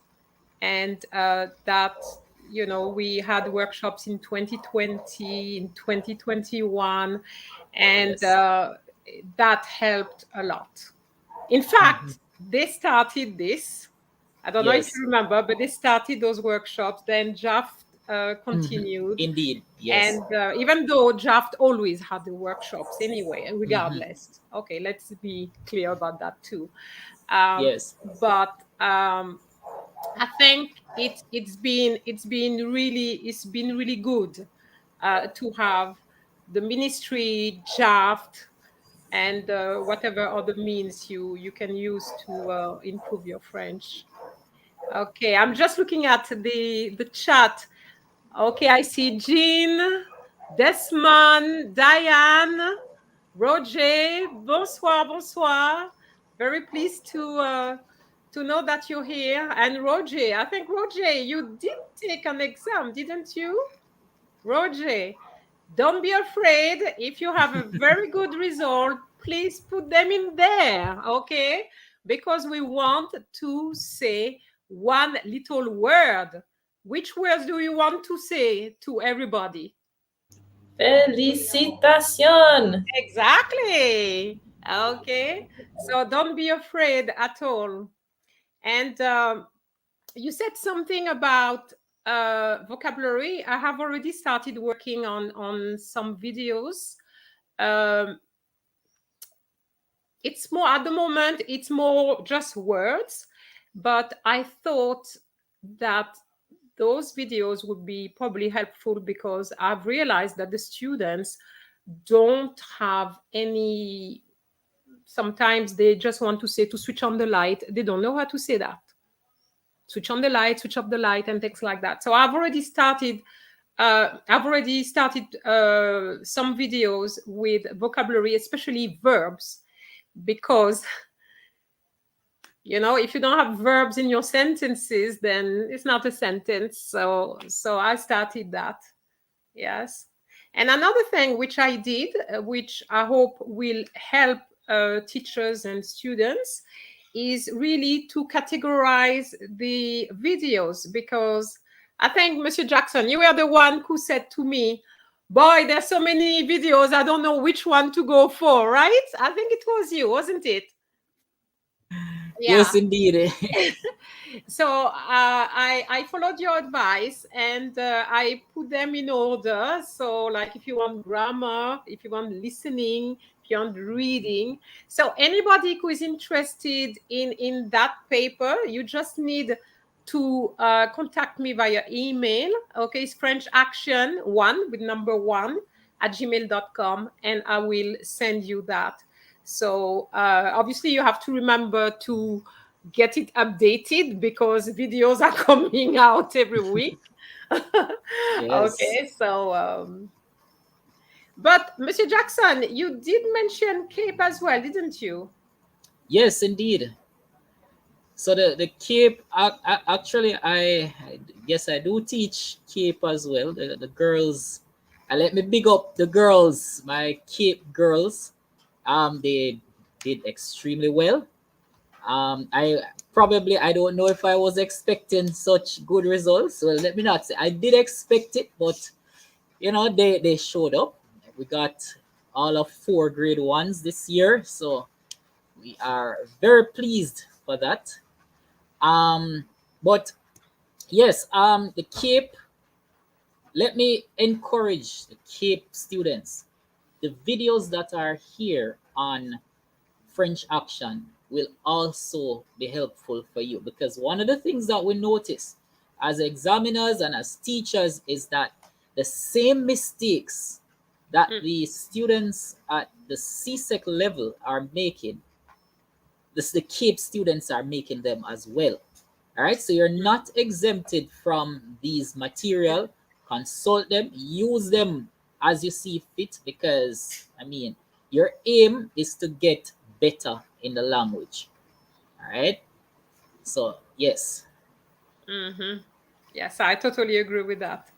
and that, we had workshops in 2020, in 2021, and Yes. that helped a lot. In fact, they started this. I don't know if Yes. you remember, but they started those workshops. Then JAFT continued. Indeed. Yes. And even though JAFT always had the workshops anyway, regardless. Okay, let's be clear about that too. Yes. But I think it's been really good to have the ministry, JAFT, and whatever other means you can use to improve your French. Okay, I'm just looking at the chat. Okay, I see Jean, Desmond, Diane, Roger, bonsoir, bonsoir. Very pleased to know that you're here. And Roger, I think Roger, you did take an exam, didn't you? Roger, don't be afraid. If you have a very good result, please put them in there, okay? Because we want to say one little word. Which words do you want to say to everybody? Felicitation. Exactly. Okay. So don't be afraid at all. And you said something about vocabulary. I have already started working on some videos. Um, it's more at the moment. It's more just words, but I thought that those videos would be probably helpful because I've realized that the students don't have any. Sometimes they just want to say to switch on the light. They don't know how to say that. Switch on the light, switch off the light, and things like that. So I've already started. Some videos with vocabulary, especially verbs, because if you don't have verbs in your sentences, then it's not a sentence. So I started that. Yes. And another thing which I did, which I hope will help teachers and students, is really to categorize the videos, because I think, Monsieur Jackson, you were the one who said to me, boy, there's so many videos, I don't know which one to go for, right? I think it was you, wasn't it? Yeah. Yes, indeed. So I followed your advice, and I put them in order. So like if you want grammar, if you want listening, if you want reading. So anybody who is interested in that paper, you just need to contact me via email. Okay, it's French Action 1 with number 1 at gmail.com, and I will send you that. So obviously you have to remember to get it updated because videos are coming out every week. Yes. Okay, so but Monsieur Jackson, you did mention Cape as well, didn't you? Yes, indeed. So the Cape, actually, I guess I do teach Cape as well. The girls, let me big up the girls, my Cape girls. They did extremely well. I don't know if I was expecting such good results. Well, let me not say I did expect it, but they showed up. We got all of 4 grade 1s this year, so we are very pleased for that. But yes, the Cape, let me encourage the Cape students. The videos that are here on French Action will also be helpful for you, because one of the things that we notice as examiners and as teachers is that the same mistakes that the students at the CSEC level are making, the Cape students are making them as well. All right, so you're not exempted from these material. Consult them, use them as you see fit, because your aim is to get better in the language. All right, so yes. Yes, I totally agree with that.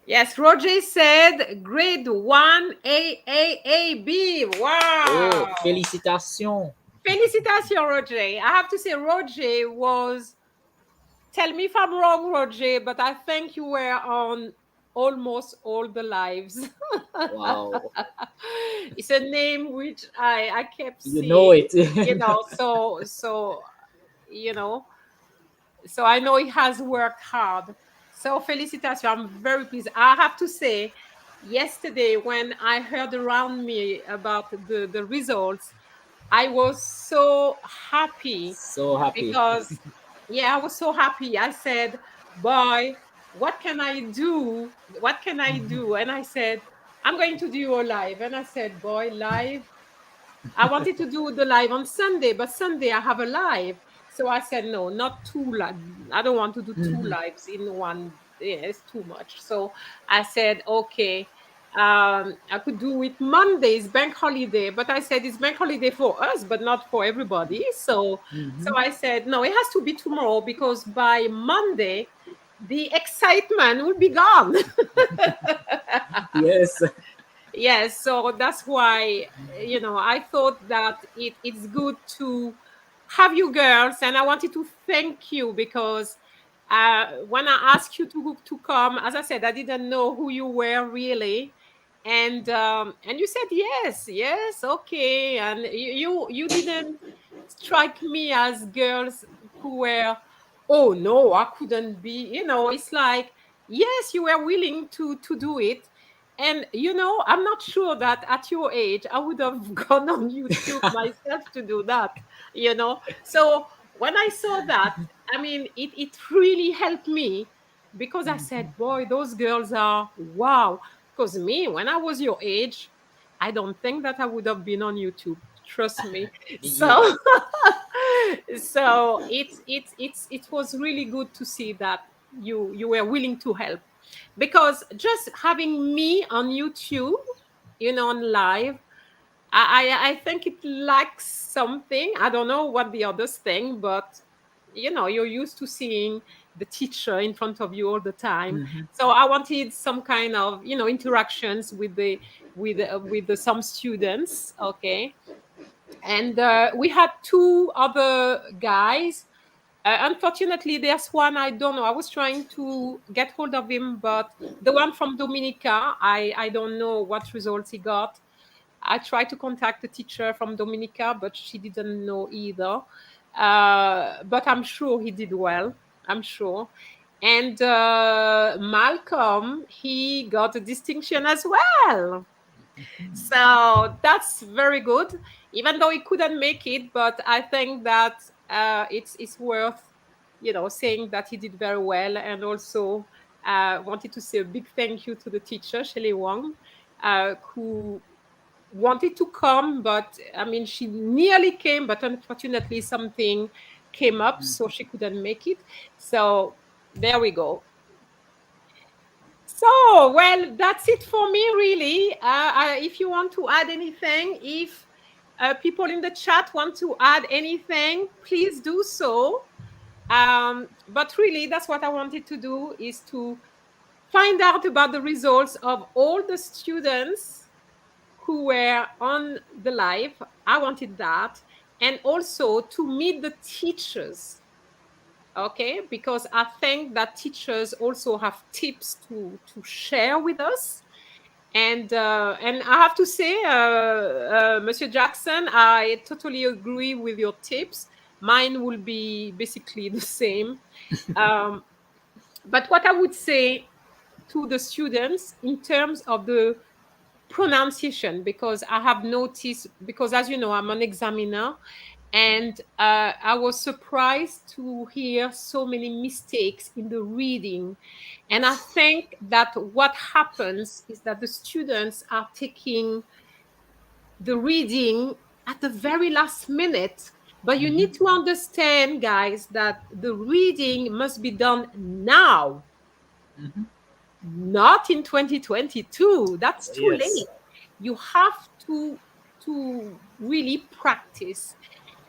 Yes, Roger said grade 1 AAAB. Wow. Oh, félicitations. Félicitations, Roger. I have to say, Roger was, tell me if I'm wrong, Roger, but I think you were on almost all the lives. Wow. It's a name which I kept You seeing, know it. so so I know he has worked hard. So félicitations, I'm very pleased. I have to say, yesterday when I heard around me about the results, I was so happy So happy. because, yeah, I was so happy. I said, boy, what can I do? What can I do? And I said, I'm going to do a live. And I said, boy, live. I wanted to do the live on Sunday, but Sunday I have a live. So I said, no, not two live. I don't want to do two lives in one. Yeah, it's too much. So I said, okay, I could do it Mondays, bank holiday, but I said it's bank holiday for us, but not for everybody. So Mhm. I said no, it has to be tomorrow because by Monday the excitement will be gone. Yes. Yes, so that's why I thought that it's good to have you girls, and I wanted to thank you because when I asked you to come, as I said, I didn't know who you were really, and you said yes, yes, okay, and you didn't strike me as girls who were, oh no, I couldn't be, it's like yes, you were willing to do it. And I'm not sure that at your age I would have gone on YouTube myself to do that, So when I saw that, I mean, it really helped me because I said, boy, those girls are wow. Because me, when I was your age, I don't think that I would have been on YouTube. Trust me. Yeah. So so it was really good to see that you were willing to help, because just having me on YouTube, on live, I think it lacks something. I don't know what the others think, but you're used to seeing the teacher in front of you all the time. Mhm. So I wanted some kind of interactions with the some students. Okay, and we had two other guys. Unfortunately, there's one I don't know. I was trying to get hold of him, but the one from Dominica, I don't know what results he got. I tried to contact the teacher from Dominica, but she didn't know either. But I'm sure he did well. I'm sure. And Malcolm, he got a distinction as well. So that's very good, even though he couldn't make it. But I think that it's worth, saying that he did very well, and also wanted to say a big thank you to the teacher, Shelley Wong, who wanted to come, but I mean, she nearly came, but unfortunately, something came up, so she couldn't make it. So there we go. So, well, that's it for me, really. If you want to add anything, if people in the chat want to add anything, please do so. But really, that's what I wanted to do, is to find out about the results of all the students who were on the live. I wanted that. And also to meet the teachers. Okay, because I think that teachers also have tips to share with us. And I have to say, Monsieur Jackson, I totally agree with your tips. Mine will be basically the same. Um, but what I would say to the students in terms of the pronunciation, because I have noticed, because as you know, I'm an examiner, and I was surprised to hear so many mistakes in the reading. And I think that what happens is that the students are taking the reading at the very last minute. But you need to understand, guys, that the reading must be done now, Mhm. not in 2022. That's too Yes. late. You have to really practice.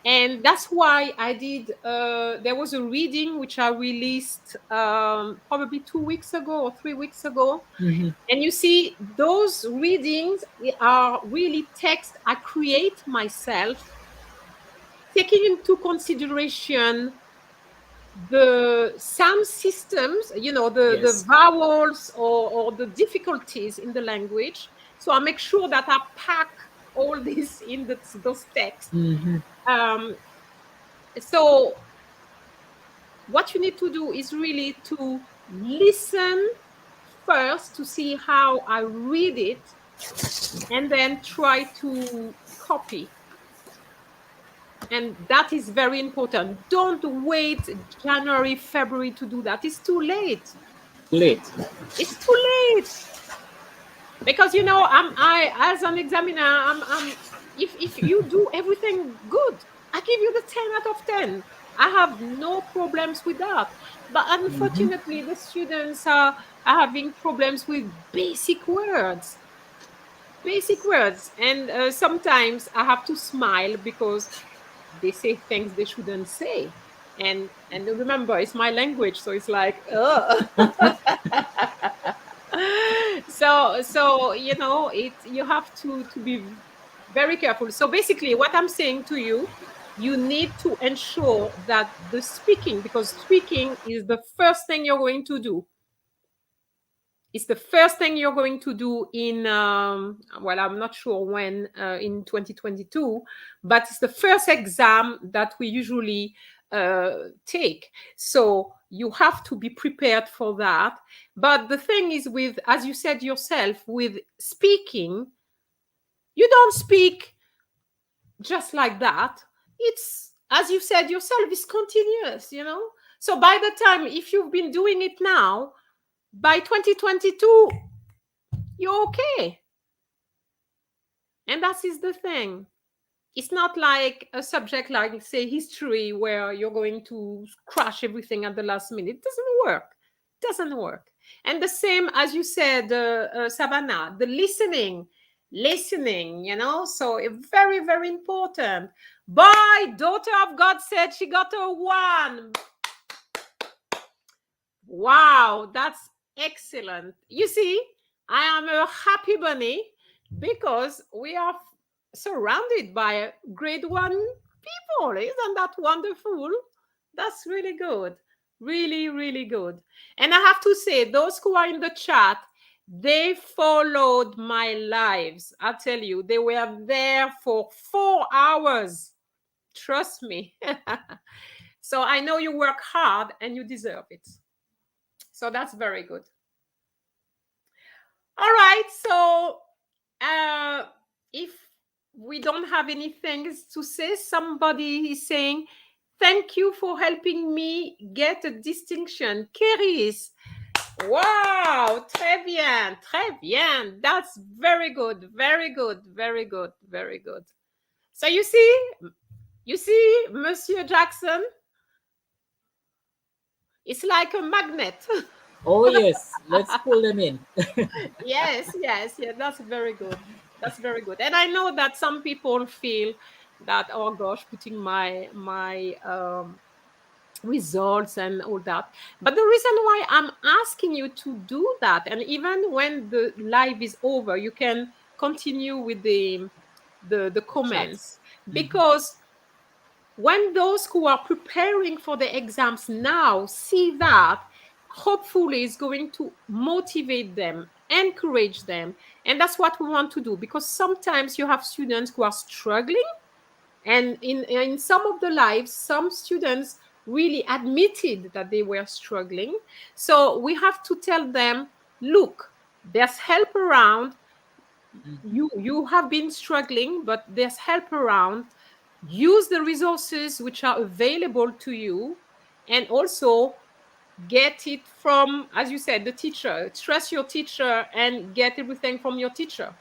And that's why I did there was a reading which I released probably 2 weeks ago or 3 weeks ago. Mhm. And you see, those readings are really text I create myself, taking into consideration the sound systems, the Yes. vowels, or the difficulties in the language. So I make sure that I pack all this in those texts. Mhm. Um, so what you need to do is really to listen first to see how I read it, and then try to copy. And that is very important. Don't wait January, February to do that. It's too late. Late. It's too late. Because I as an examiner, if you do everything good, I give you the 10 out of 10. I have no problems with that. But Mhm. unfortunately, the students are having problems with basic words. basic words. And sometimes I have to smile because they say things they shouldn't say. And remember, it's my language, so it's like, ugh. So it you have to be very careful. So basically, what I'm saying to you, you need to ensure that the speaking, because speaking is the first thing you're going to do. It's the first thing you're going to do in well, I'm not sure when, in 2022, but it's the first exam that we usually take. So you have to be prepared for that. But the thing is, with, as you said yourself, with speaking, you don't speak just like that. It's, as you said yourself, it's continuous. So by the time, if you've been doing it now, by 2022, you're okay. And that is the thing. It's not like a subject like, say, history, where you're going to crash everything at the last minute. It doesn't work. It doesn't work. And the same, as you said, Savannah, the listening, so very, very important. Boy, daughter of God said she got a 1. Wow, that's excellent. You see, I am a happy bunny because we are surrounded by grade 1 people. Isn't that wonderful? That's really good. Really, really good. And I have to say, those who are in the chat, they followed my lives. I tell you, they were there for 4 hours. Trust me. So I know you work hard and you deserve it. So that's very good. All right. So if we don't have anything to say, somebody is saying, thank you for helping me get a distinction. Keris. Wow. Très bien. Très bien. That's very good. Very good. Very good. Very good. So you see, Monsieur Jackson, it's like a magnet. Oh yes, let's pull them in. Yes, that's very good. That's very good. And I know that some people feel that, oh gosh, putting my results and all that. But the reason why I'm asking you to do that, and even when the live is over, you can continue with the Chat. comments, because when those who are preparing for the exams now see that, hopefully it's going to motivate them, encourage them. And that's what we want to do, because sometimes you have students who are struggling, and in some of the lives, some students really admitted that they were struggling. So we have to tell them, look, there's help around. You have been struggling, but there's help around. Use the resources which are available to you, and also get it from, as you said, the teacher. Trust your teacher and get everything from your teacher,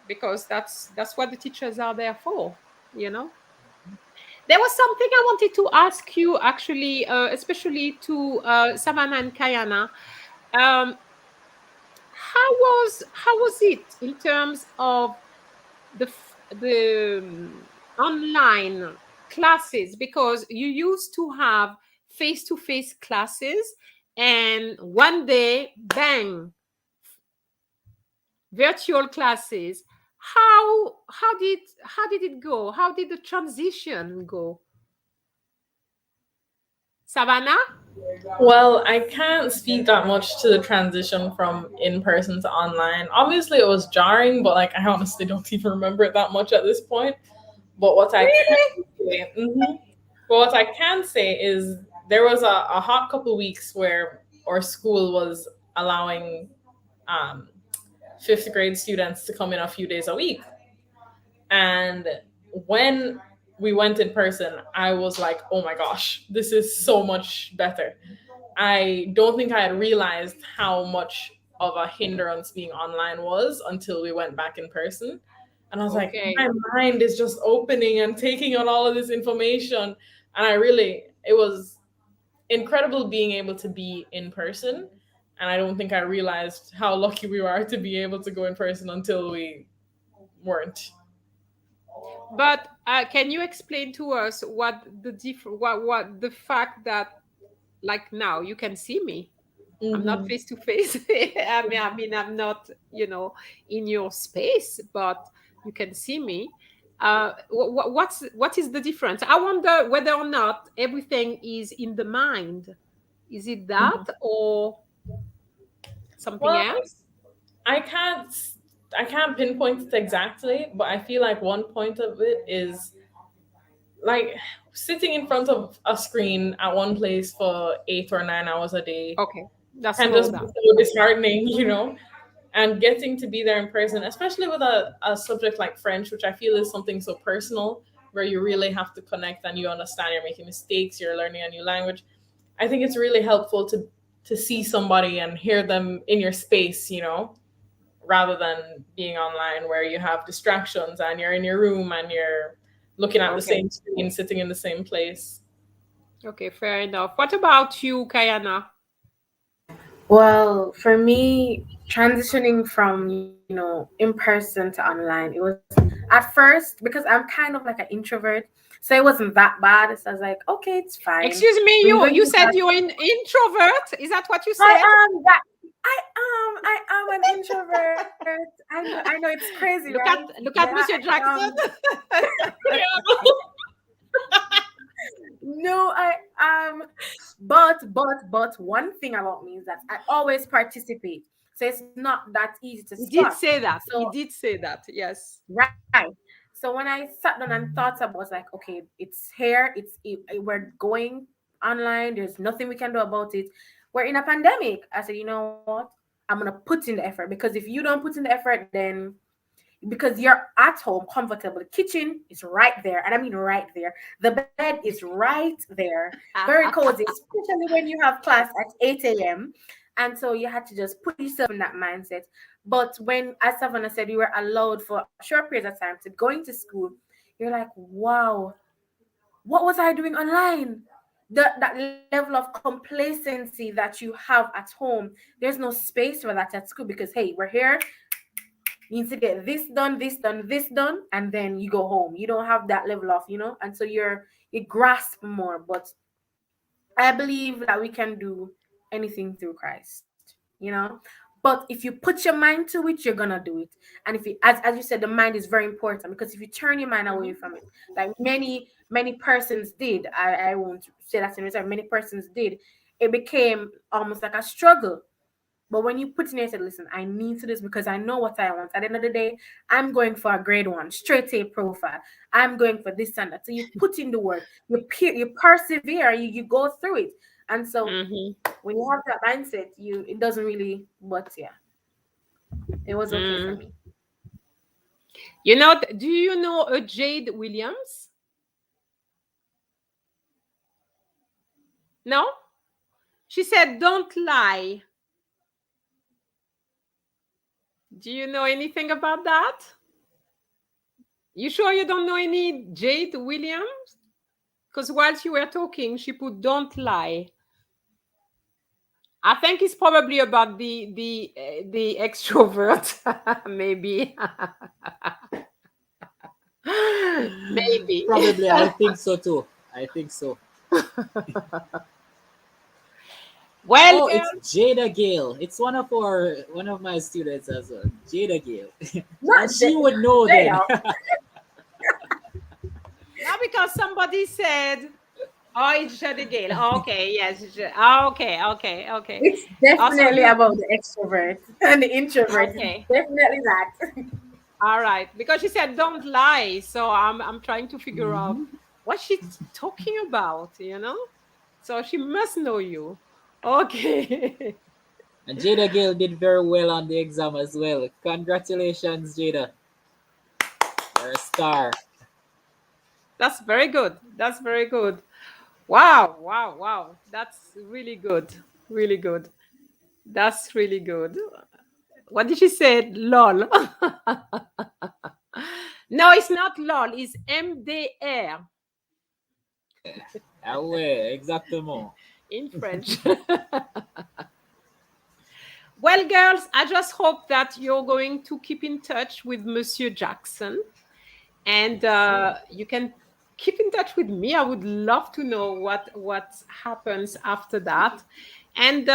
because that's what the teachers are there for. There was something I wanted to ask you, actually, especially to Savannah and Kayana. um, how was it in terms of the online classes, because you used to have face-to-face classes, and one day, bang, virtual classes. How did it go? How did the transition go, Savannah? Well, I can't speak that much to the transition from in person to online. Obviously, it was jarring, but like I honestly don't even remember it that much at this point. But what I can Really? say, but what I can say is there was a hot couple weeks where our school was allowing um, fifth grade students to come in a few days a week. And when we went in person, I was like, oh my gosh, this is so much better. I don't think I had realized how much of a hindrance being online was until we went back in person. And I was like, Okay. my mind is just opening and taking on all of this information. And it was incredible being able to be in person And I don't think I realized how lucky we are to be able to go in person until we weren't. But can you explain to us what the what the fact that like now you can see me? I'm not Mm-hmm. face to face. I mean, I'm not, in your space, but you can see me. What is the difference? I wonder whether or not everything is in the mind. Is it that or something Well, else? I can't I can't pinpoint it exactly, but I feel like one point of it is like sitting in front of a screen at one place for 8 or 9 hours a day Okay, that's can know just be that. so disheartening, and getting to be there in person, especially with a subject like French, which I feel is something so personal, where you really have to connect and you understand you're making mistakes, you're learning a new language. I think it's really helpful to see somebody and hear them in your space, rather than being online where you have distractions and you're in your room and you're looking at the Okay, same screen, sitting in the same place. okay, fair enough. What about you, Kayana? Well, for me, transitioning from, in person to online, it was at first because I'm kind of like an introvert, so it wasn't that bad. So I was like, okay, it's fine. Excuse me, When you're going you to said class, you're an introvert. Is that what you I said? am that. I am an introvert. I know it's crazy, right? Look Yeah, at Monsieur Jackson. no, but one thing about me is that I always participate. So it's not that easy to He stop. did say that. So He did say that. Yes. right. So when I sat down and thought about, was like, okay, it's here. We're going online. There's nothing we can do about it. We're in a pandemic. I said, you know what? I'm gonna put in the effort, because if you don't put in the effort, then because you're at home comfortable, the kitchen is right there, and I mean right there. The bed is right there, very cozy, especially when you have class at 8 a.m. And so you had to just put yourself in that mindset. But when, as Savannah said, you were allowed for a short period of time to go into school, you're like, wow, what was I doing online? That level of complacency that you have at home, there's no space for that at school, because hey, we're here, you need to get this done, this done, this done, and then you go home. You don't have that level of, and so you grasp more. But I believe that we can do anything through Christ. But if you put your mind to it, you're gonna do it. And if you, as you said, the mind is very important, because if you turn your mind away from it, like many persons did, I won't say that in reserve, many persons did, it became almost like a struggle. But when you put in there, said, listen, I need to do this because I know what I want. At the end of the day, I'm going for a grade one, straight A profile. I'm going for this and that. So you put in the work, you persevere, you go through it. And so Mm-hmm. when you have that mindset, it doesn't really, but yeah, it was okay for Mm. me. Do you know a Jade Williams? No? She said, don't lie. Do you know anything about that? You sure you don't know any Jade Williams? Because while you were talking, she put, don't lie. I think it's probably about the extrovert, maybe. Maybe. Probably, I think so too. I think so. Well, Oh, it's girls, Jada Gale. It's one of my students as well. Jada Gale. And Not she would know then. Jada. now because somebody said, oh, it's Jade Gale. Oh, okay, yes. Oh, okay, okay, okay. It's Also, definitely you, about the extrovert and the introvert. It's okay. definitely that. All right. Because she said, don't lie. So I'm trying to figure out what she's talking about. So she must know you. Okay. And Jada Gale did very well on the exam as well. Congratulations, Jada. You're a star. That's very good. That's very good. Wow, wow, wow. That's really good. Really good. That's really good. What did she say? LOL. No, it's not LOL. It's MDR Ah ouais, exactement. in French. Well, girls, I just hope that you're going to keep in touch with Monsieur Jackson, and you can keep in touch with me. I would love to know what happens after that. And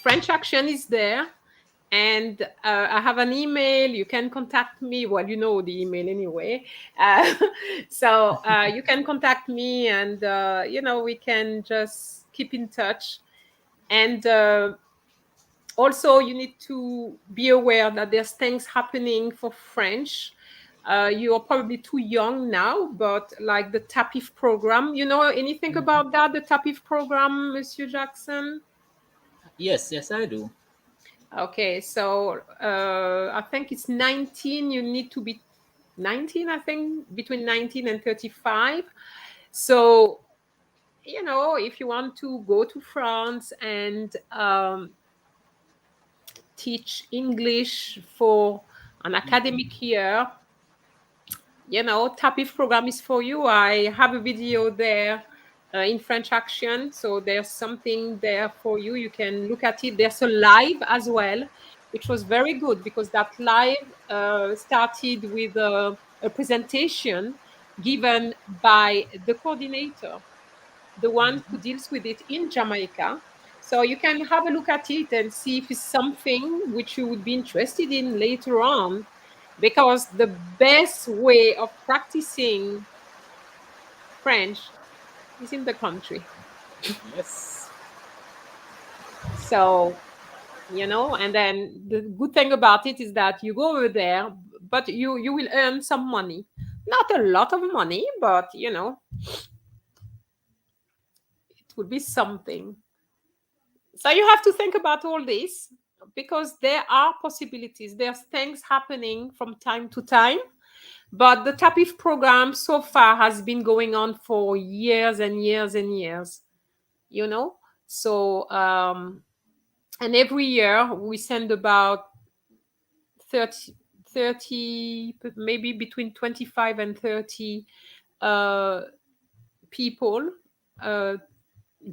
French Action is there, and I have an email. You can contact me. Well, you know the email anyway. Uh, so you can contact me, and we can just keep in touch. And also, you need to be aware that there's things happening for French. You are probably too young now, but like the TAPIF program, you know anything about that? The TAPIF program, Monsieur Jackson? Yes, yes, I do. Okay, so I think it's 19. You need to be 19, I think, between 19 and 35. So, if you want to go to France and teach English for an academic year, TAPIF program is for you. I have a video there in French Action. So there's something there for you. You can look at it. There's a live as well, which was very good because that live started with a presentation given by the coordinator, the one who deals with it in Jamaica. So you can have a look at it and see if it's something which you would be interested in later on, because the best way of practicing French is in the country. Yes. So, and then the good thing about it is that you go over there, but you will earn some money. Not a lot of money, but it will be something. So you have to think about all this, because there are possibilities. There's things happening from time to time. But the TAPIF program so far has been going on for years and years and years, So, and every year we send about 30, maybe between 25 and 30 people,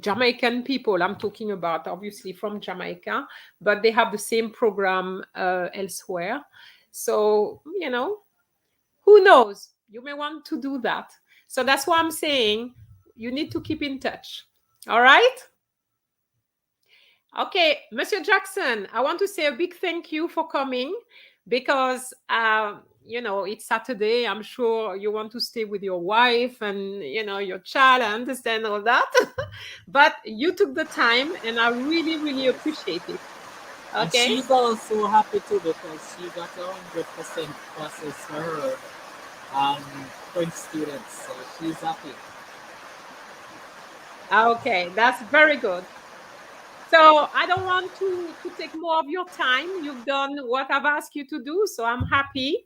Jamaican people, I'm talking about, obviously from Jamaica, but they have the same program elsewhere. So, who knows? You may want to do that. So that's why I'm saying you need to keep in touch. All right? Okay, Monsieur Jackson, I want to say a big thank you for coming, because it's Saturday. I'm sure you want to stay with your wife and your child. I understand all that. But you took the time, and I really, really appreciate it. And Okay. she's also happy too because she got 100% passes for her French students, so she's happy. Okay, that's very good. So I don't want to take more of your time. You've done what I've asked you to do, so I'm happy.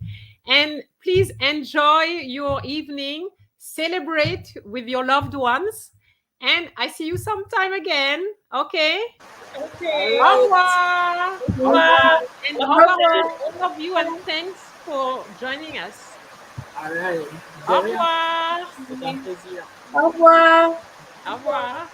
And please enjoy your evening. Celebrate with your loved ones. And I see you sometime again. Okay? Okay. Au revoir. Au revoir. And au revoir all of you, and thanks for joining us. All right. Au revoir. C'est un plaisir. Au revoir. Au revoir.